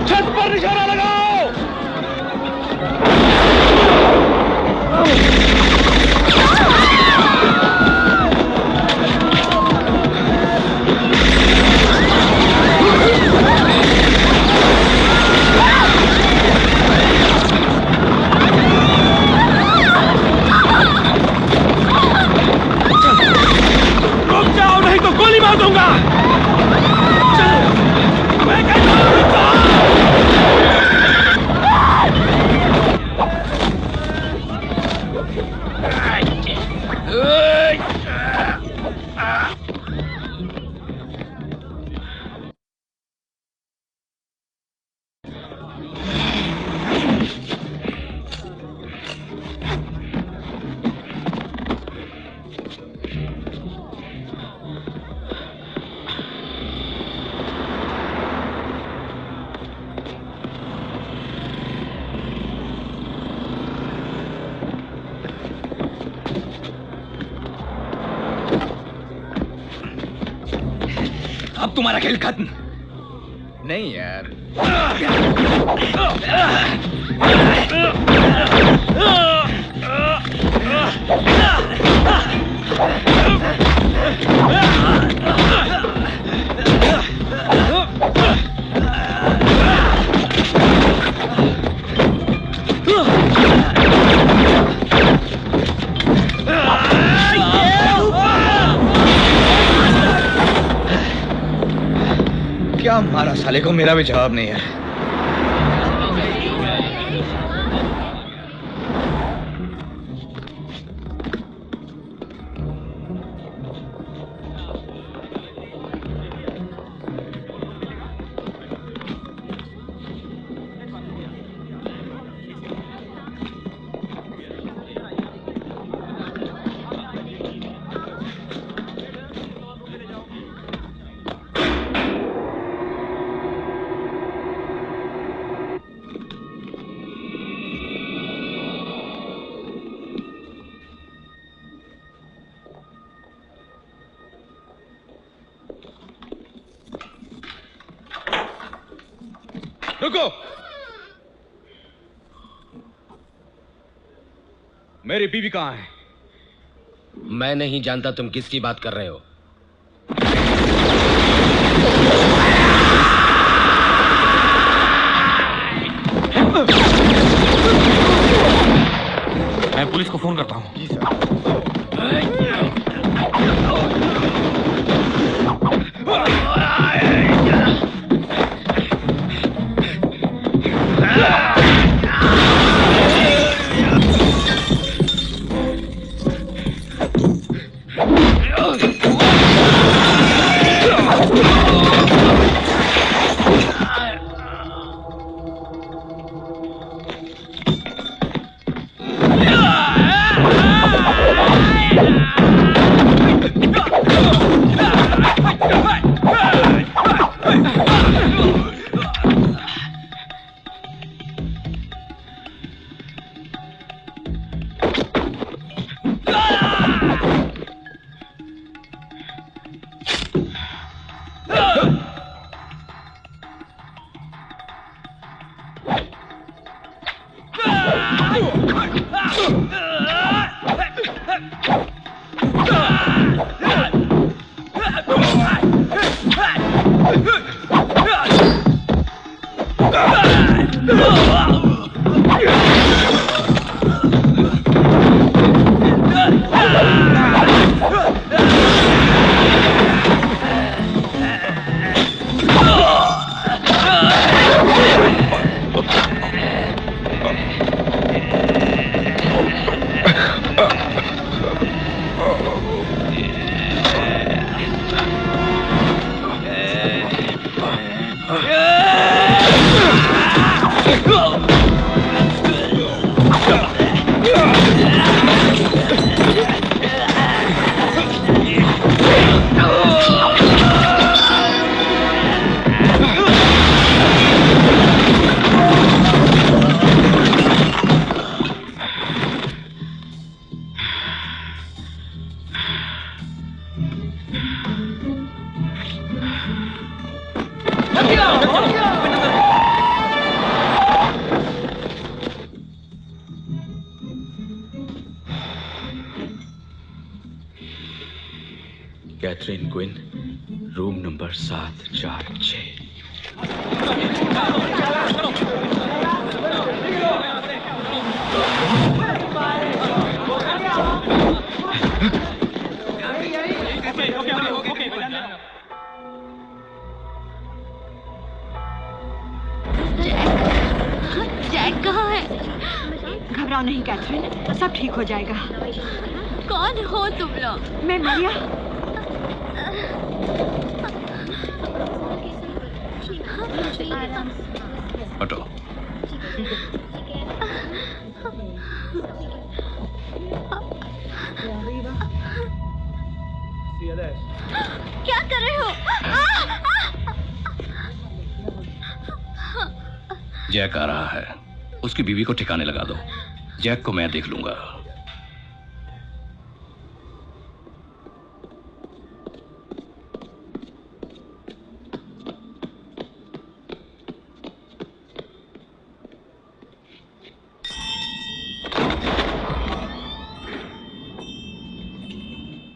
छत पर निशाना लगाओ। मार दूंगा। मैं कहता अब तुम्हारा खेल खत्म। नहीं यार। क्या मारा साले को, मेरा भी जवाब नहीं है। रुको, मेरी बीवी कहाँ है? मैं नहीं जानता तुम किसकी बात कर रहे हो। मैं पुलिस को फोन करता हूँ। जी sir. Catherine Quinn, room number 746। घबराओ नहीं कैथरीन, सब ठीक हो जाएगा। कौन हो तुम लोग? मैं मरिया। हटो। क्या कर रहे हो? जैक आ रहा है, उसकी बीवी को ठिकाने लगा दो। जैक को मैं देख लूंगा।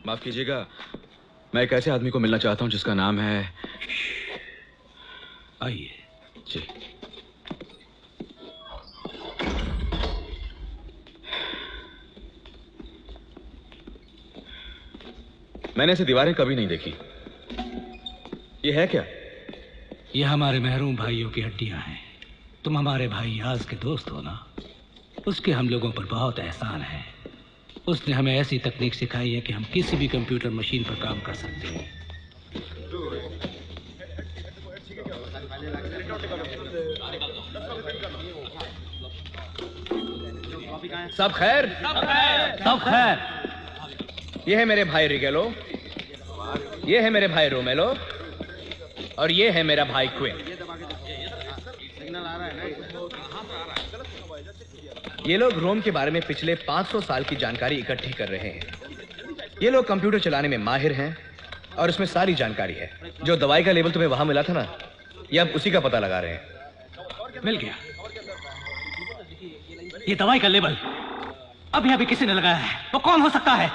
माफ कीजिएगा, मैं एक ऐसे आदमी को मिलना चाहता हूं जिसका नाम है। आइए जी। मैंने ऐसी दीवारें कभी नहीं देखी। ये है क्या? ये हमारे महरूम भाइयों की हड्डियां हैं। तुम हमारे भाई याज के दोस्त हो ना? उसके हम लोगों पर बहुत एहसान है। उसने हमें ऐसी तकनीक सिखाई है कि हम किसी भी कंप्यूटर मशीन पर काम कर सकते हैं। सब खैर? सब खैर। ये है मेरे भाई रिगेलो, ये है मेरे भाई रोमेलो, और ये है मेरा भाई क्विन। ये लोग रोम के बारे में पिछले 500 साल की जानकारी इकट्ठी कर रहे हैं। ये लोग कंप्यूटर चलाने में माहिर हैं और इसमें सारी जानकारी है। जो दवाई का लेबल तुम्हें वहां मिला था ना, ये अब उसी का पता लगा रहे हैं। मिल गया। ये दवाई का लेबल अभी अभी किसी ने लगाया है। वो कौन हो सकता है?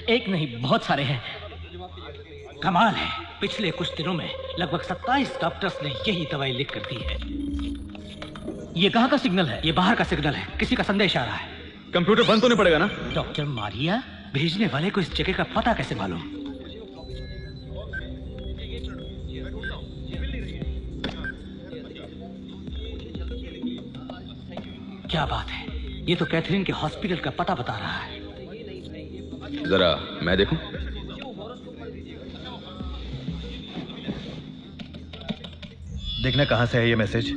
एक नहीं, बहुत सारे हैं। कमाल है, पिछले कुछ दिनों में लगभग 27 डॉक्टर्स ने यही दवाई लिख कर दी है। ये कहाँ का सिग्नल है? ये बाहर का सिग्नल है, किसी का संदेश आ रहा है। कंप्यूटर बंद तो नहीं पड़ेगा ना? डॉक्टर मारिया? भेजने वाले को इस जगह का पता कैसे मालूम? क्या बात है, ये तो कैथरीन के हॉस्पिटल का पता बता रहा है। जरा मैं देखूं। देखना कहां से है ये मैसेज।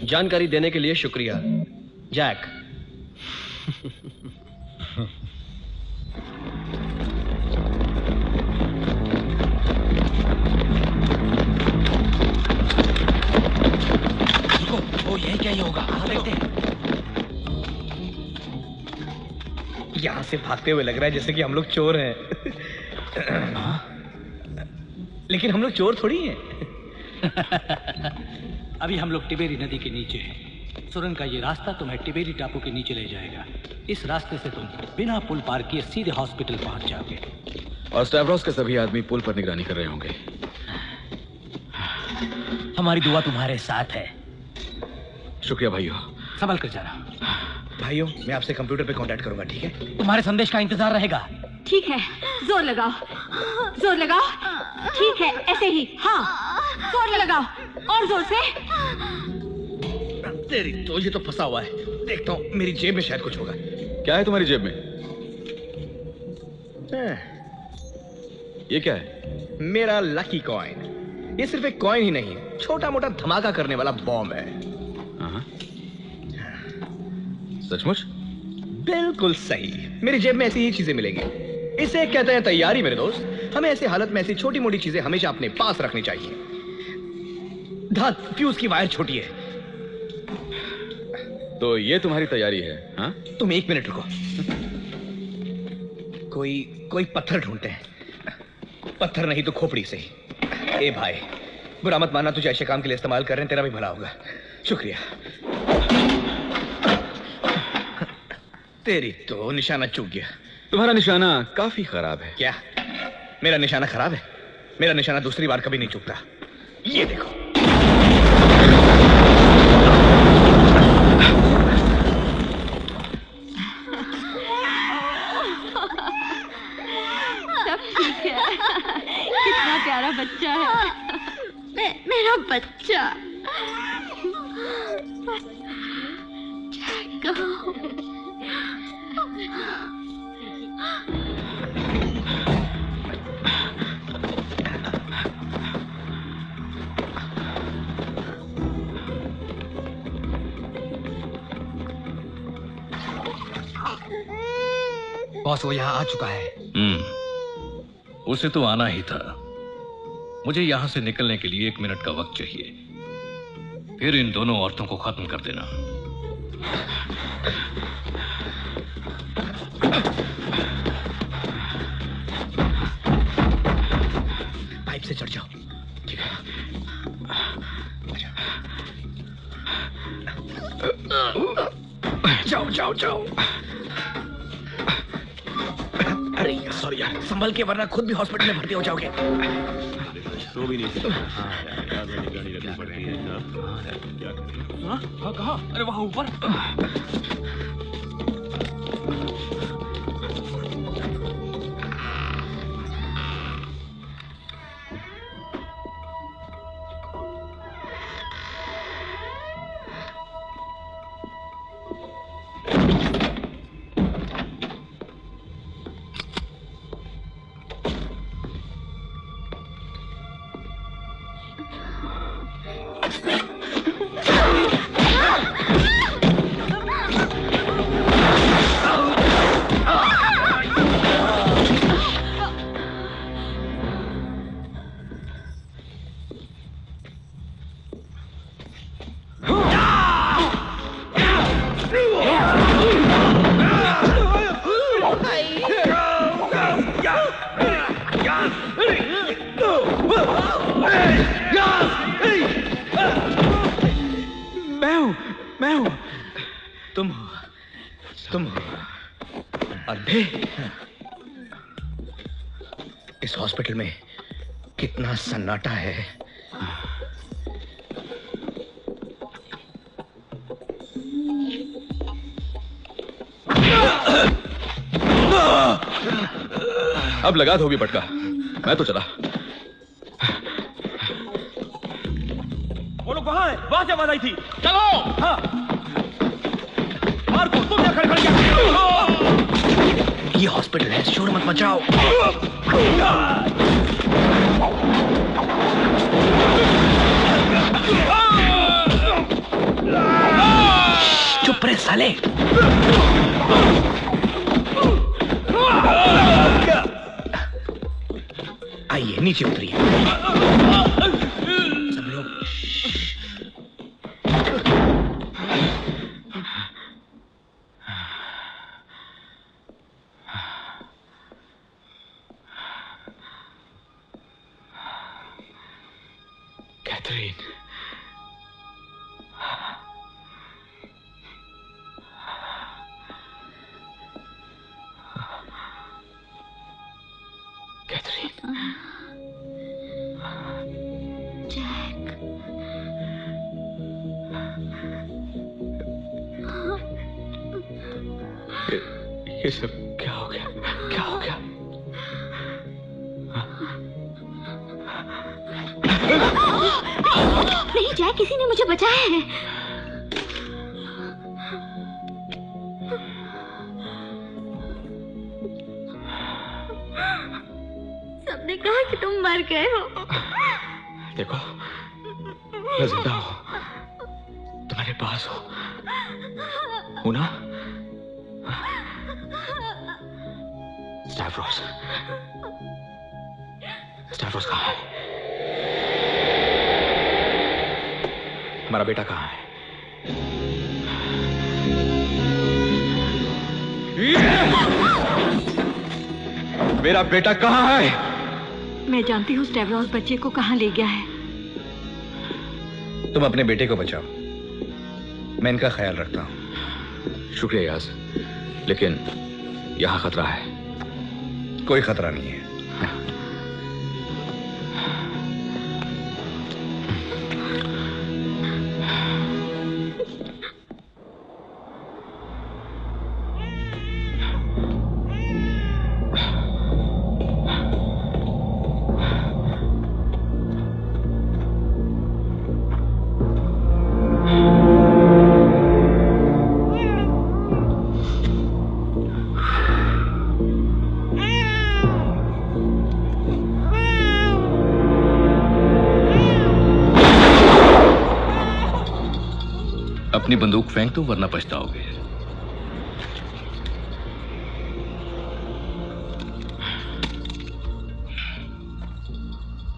जानकारी देने के लिए शुक्रिया, जैक। ओ, यही क्या ही होगा, देखते हैं। यहां से भागते हुए लग रहा है जैसे कि हम लोग चोर हैं। लेकिन हम लोग चोर थोड़ी हैं। अभी हम लोग टिबेरी नदी के नीचे हैं। सुरंग का ये रास्ता तुम्हें टिबेरी टापू के नीचे ले जाएगा। इस रास्ते से तुम बिना पुल पार किए सीधे हॉस्पिटल पहुंच जाओगे। और स्टैवरोस के सभी आदमी पुल पर निगरानी कर रहे होंगे। हमारी दुआ तुम्हारे साथ है। शुक्रिया भाइयों। संभल कर जाना। भाइयों, मैं आपसे कंप्यूटर पे कांटेक्ट करूंगा, ठीक है? तुम्हारे संदेश का इंतजार रहेगा। ठीक है, जोर लगाओ, जोर लगाओ। ठीक है, ऐसे ही। हाँ, जोर लगाओ, और जोर से। तेरी तो ये तो फंसा हुआ है। देखता हूँ मेरी जेब में शायद कुछ होगा। क्या है तुम्हारी जेब में? ये क्या है? मेरा लकी कॉइन। ये सिर्फ एक कॉइन ही नहीं, छोटा मोटा धमाका करने वाला बॉम्ब है। सचमुच? बिल्कुल सही। मेरी जेब में ऐसी ही चीजें मिलेंगी। इसे कहते हैं तैयारी मेरे दोस्त। हमें ऐसी हालत में ऐसी छोटी मोटी चीजें हमेशा अपने पास रखनी चाहिए। धात फ्यूज की वायर छोटी है। तो ये तुम्हारी तैयारी है? हाँ? तुम एक मिनट रुको। कोई पत्थर ढूंढते हैं। पत्थर नहीं तो खोपड़ी से। ए भाई, बुरा मत मानना, तुझे ऐसे काम के लिए इस्तेमाल कर रहे हैं, तेरा भी भला होगा। शुक्रिया। तेरी तो निशाना चूक गया। तुम्हारा निशाना काफी खराब है। क्या मेरा निशाना खराब है? मेरा निशाना दूसरी बार कभी नहीं चूकता। ये देखो। सब ठीक है। कितना प्यारा बच्चा है। मेरा बच्चा। कहाँ हो? बॉस, वो यहाँ आ चुका है। उसे तो आना ही था। मुझे यहां से निकलने के लिए 1 मिनट का वक्त चाहिए, फिर इन दोनों औरतों को खत्म कर देना। पाइप से चढ़ जाओ। ठीक है। जाओ जाओ जाओ। अरे सॉरी यार, संभल के, वरना खुद भी हॉस्पिटल में भर्ती हो जाओगे। तो भी नहीं। हाँ कहाँ? अरे वहाँ ऊपर। मैं हूं। तुम हो। अरे इस हॉस्पिटल में कितना सन्नाटा है। अब लगा धोबी पटका, मैं तो चला। वो लोग वहां है, वहां से आवाज आई थी। चलो। हाँ मार्को, तुम क्या खड़े क्या? ये हॉस्पिटल है, शोर मत मचाओ। चुप रहे साले। आइए नीचे उतरिए। सब लोग कैथरीन, ये सब क्या हो गया? क्या हो गया? नहीं जैक, किसी ने मुझे बचाया है। सबने कहा कि तुम मर गए हो। देखो, मैं जिंदा हूं, तुम्हारे पास हूं ना? स्टैवरोस कहाँ है? हमारा बेटा कहाँ है? मेरा बेटा कहाँ है? मैं जानती हूँ स्टैवरोस बच्चे को कहाँ ले गया है। तुम अपने बेटे को बचाओ, मैं इनका ख्याल रखता हूँ। शुक्रिया यास, लेकिन यहाँ खतरा है। कोई खतरा नहीं है। अपनी बंदूक फेंक दो वरना पछताओगे।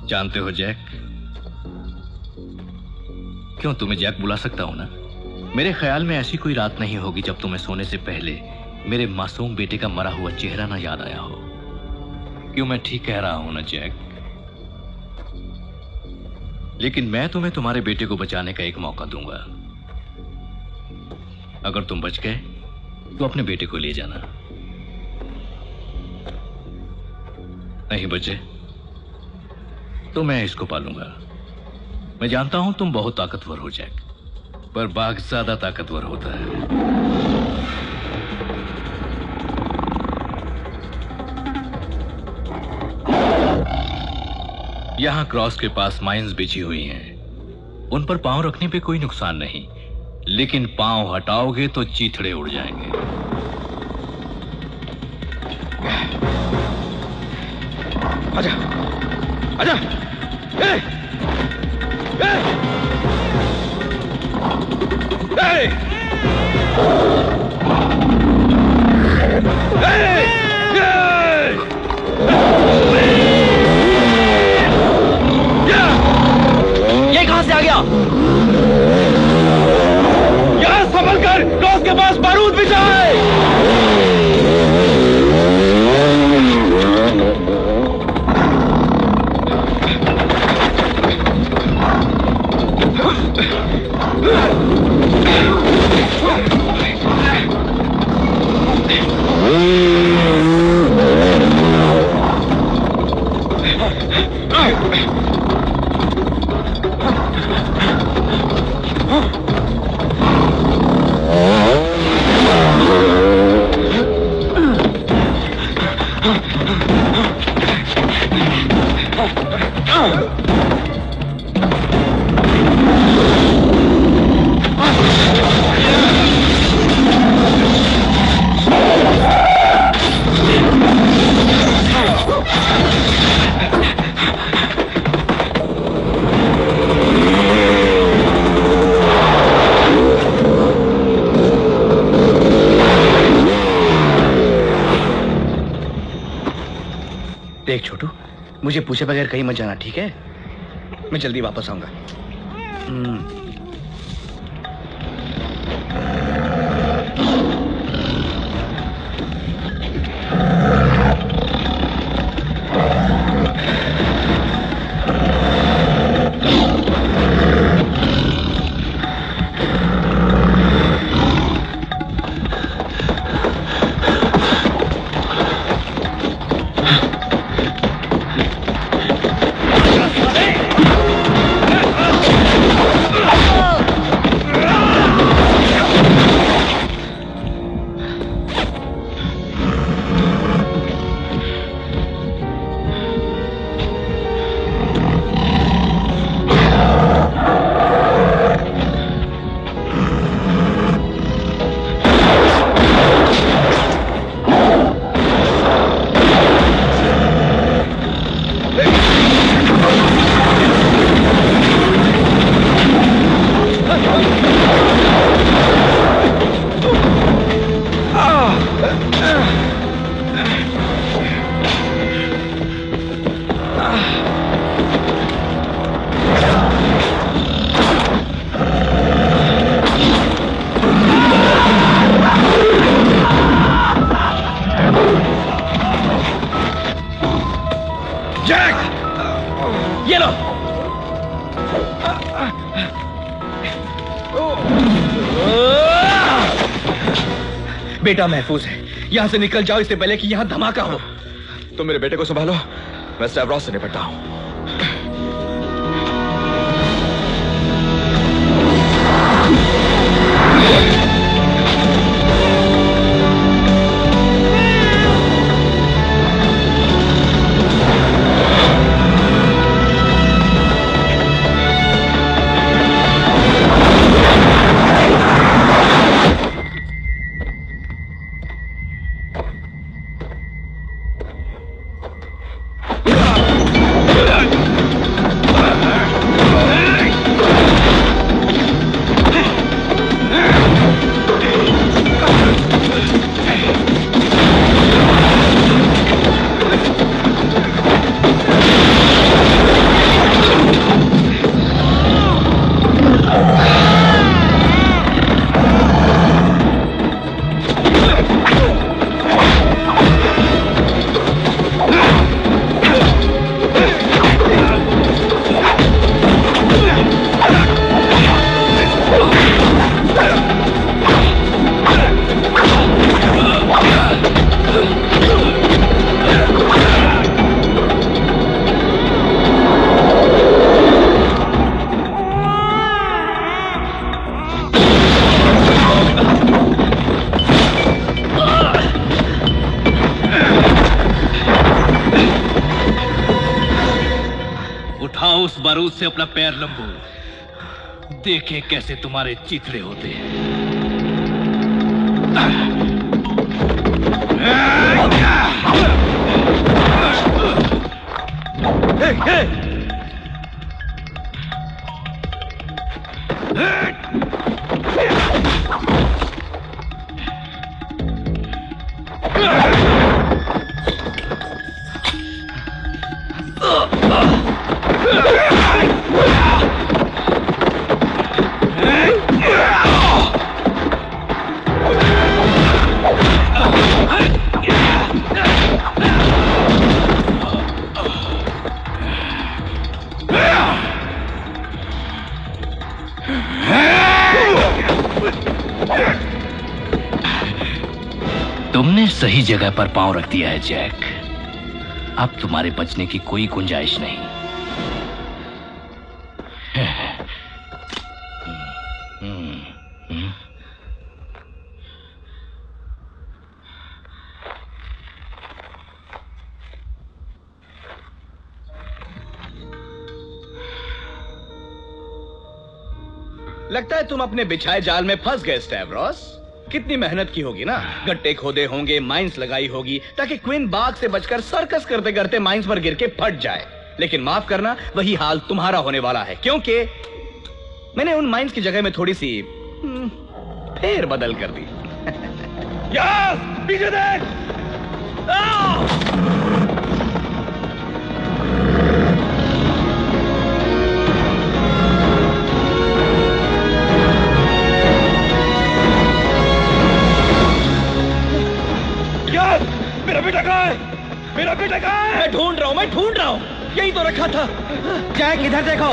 जानते हो जैक, क्यों तुम्हें जैक बुला सकता हूं ना? मेरे ख्याल में ऐसी कोई रात नहीं होगी जब तुम्हें सोने से पहले मेरे मासूम बेटे का मरा हुआ चेहरा ना याद आया हो। क्यों, मैं ठीक कह रहा हूं ना जैक? लेकिन मैं तुम्हें तुम्हारे बेटे को बचाने का एक मौका दूंगा। अगर तुम बच गए तो अपने बेटे को ले जाना, नहीं बचे तो मैं इसको पालूंगा। मैं जानता हूं तुम बहुत ताकतवर हो जैक, पर बाघ ज्यादा ताकतवर होता है। यहां क्रॉस के पास माइंस बिछी हुई हैं। उन पर पांव रखने पे कोई नुकसान नहीं, लेकिन पांव हटाओगे तो चीथड़े उड़ जाएंगे। आजा, आजा। ए! ए! ए! ये कहां से आ गया? यहां संभल कर, क्रॉस के पास बारूद बिछा है। देख छोटू, मुझे पूछे बगैर कहीं मत जाना, ठीक है? मैं जल्दी वापस आऊंगा। बेटा महफूज है, यहां से निकल जाओ इससे पहले कि यहां धमाका हो। तुम मेरे बेटे को संभालो, मैं स्टैवरोस से निपटता हूं। उस बारूद से अपना पैर लंबो, देखें कैसे तुम्हारे चिथड़े होते हैं। तुमने सही जगह पर पांव रख दिया है जैक। अब तुम्हारे बचने की कोई गुंजाइश नहीं। लगता है तुम अपने बिछाए जाल में फंस गए स्टैवरोस। कितनी मेहनत की होगी ना, गड्ढे खोदे होंगे, माइंस लगाई होगी ताकि क्वीन बाग से बचकर सर्कस करते करते माइंस पर गिर के फट जाए। लेकिन माफ करना, वही हाल तुम्हारा होने वाला है, क्योंकि मैंने उन माइंस की जगह में थोड़ी सी फेर बदल कर दी। पीछे देख! मेरा बेटा कहाँ है? मेरा बेटा कहाँ है? मैं ढूंढ रहा हूँ, यही तो रखा था। जैक इधर देखो।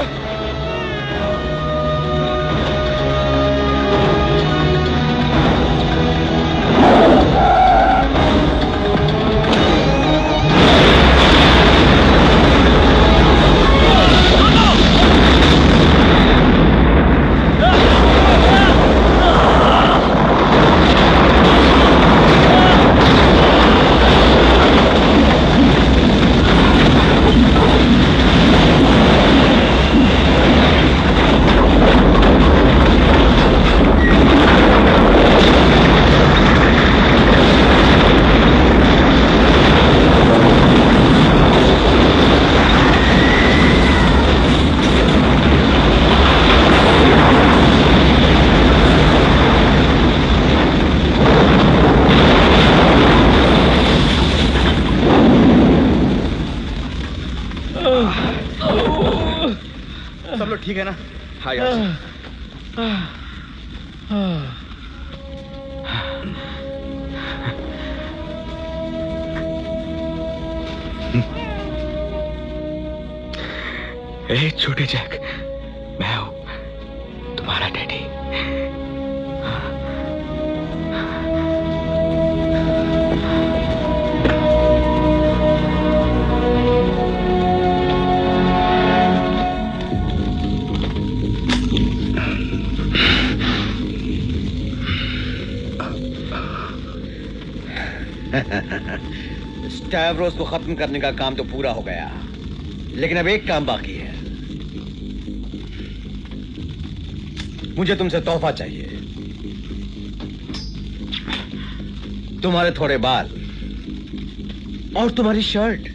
सब लोग ठीक है ना? हाँ यार। छोटे जैक, मैं हूं तुम्हारा डैडी। स्टैवरोस को खत्म करने का काम तो पूरा हो गया, लेकिन अब एक काम बाकी है। मुझे तुमसे तोहफा चाहिए। तुम्हारे थोड़े बाल और तुम्हारी शर्ट।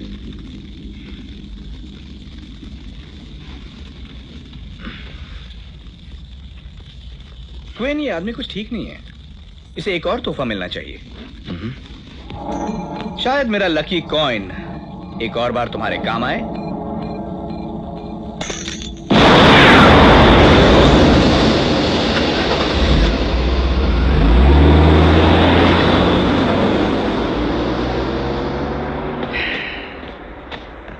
क्वीन, ये आदमी कुछ ठीक नहीं है, इसे एक और तोहफा मिलना चाहिए। शायद मेरा लकी कॉइन एक और बार तुम्हारे काम आए।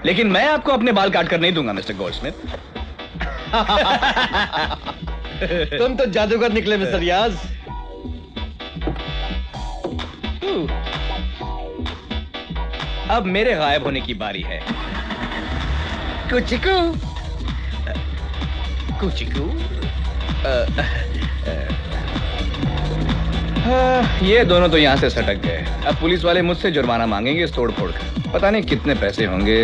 लेकिन मैं आपको अपने बाल काट कर नहीं दूंगा मिस्टर गोल्डस्मिथ। तुम तो जादूगर निकले मिस्टर याज। अब मेरे गायब होने की बारी है। कुचिकू कुचिकू। ये दोनों तो यहाँ से सटक गए। अब पुलिस वाले मुझसे जुर्माना मांगेंगे इस तोड़ फोड़ का। पता नहीं कितने पैसे होंगे।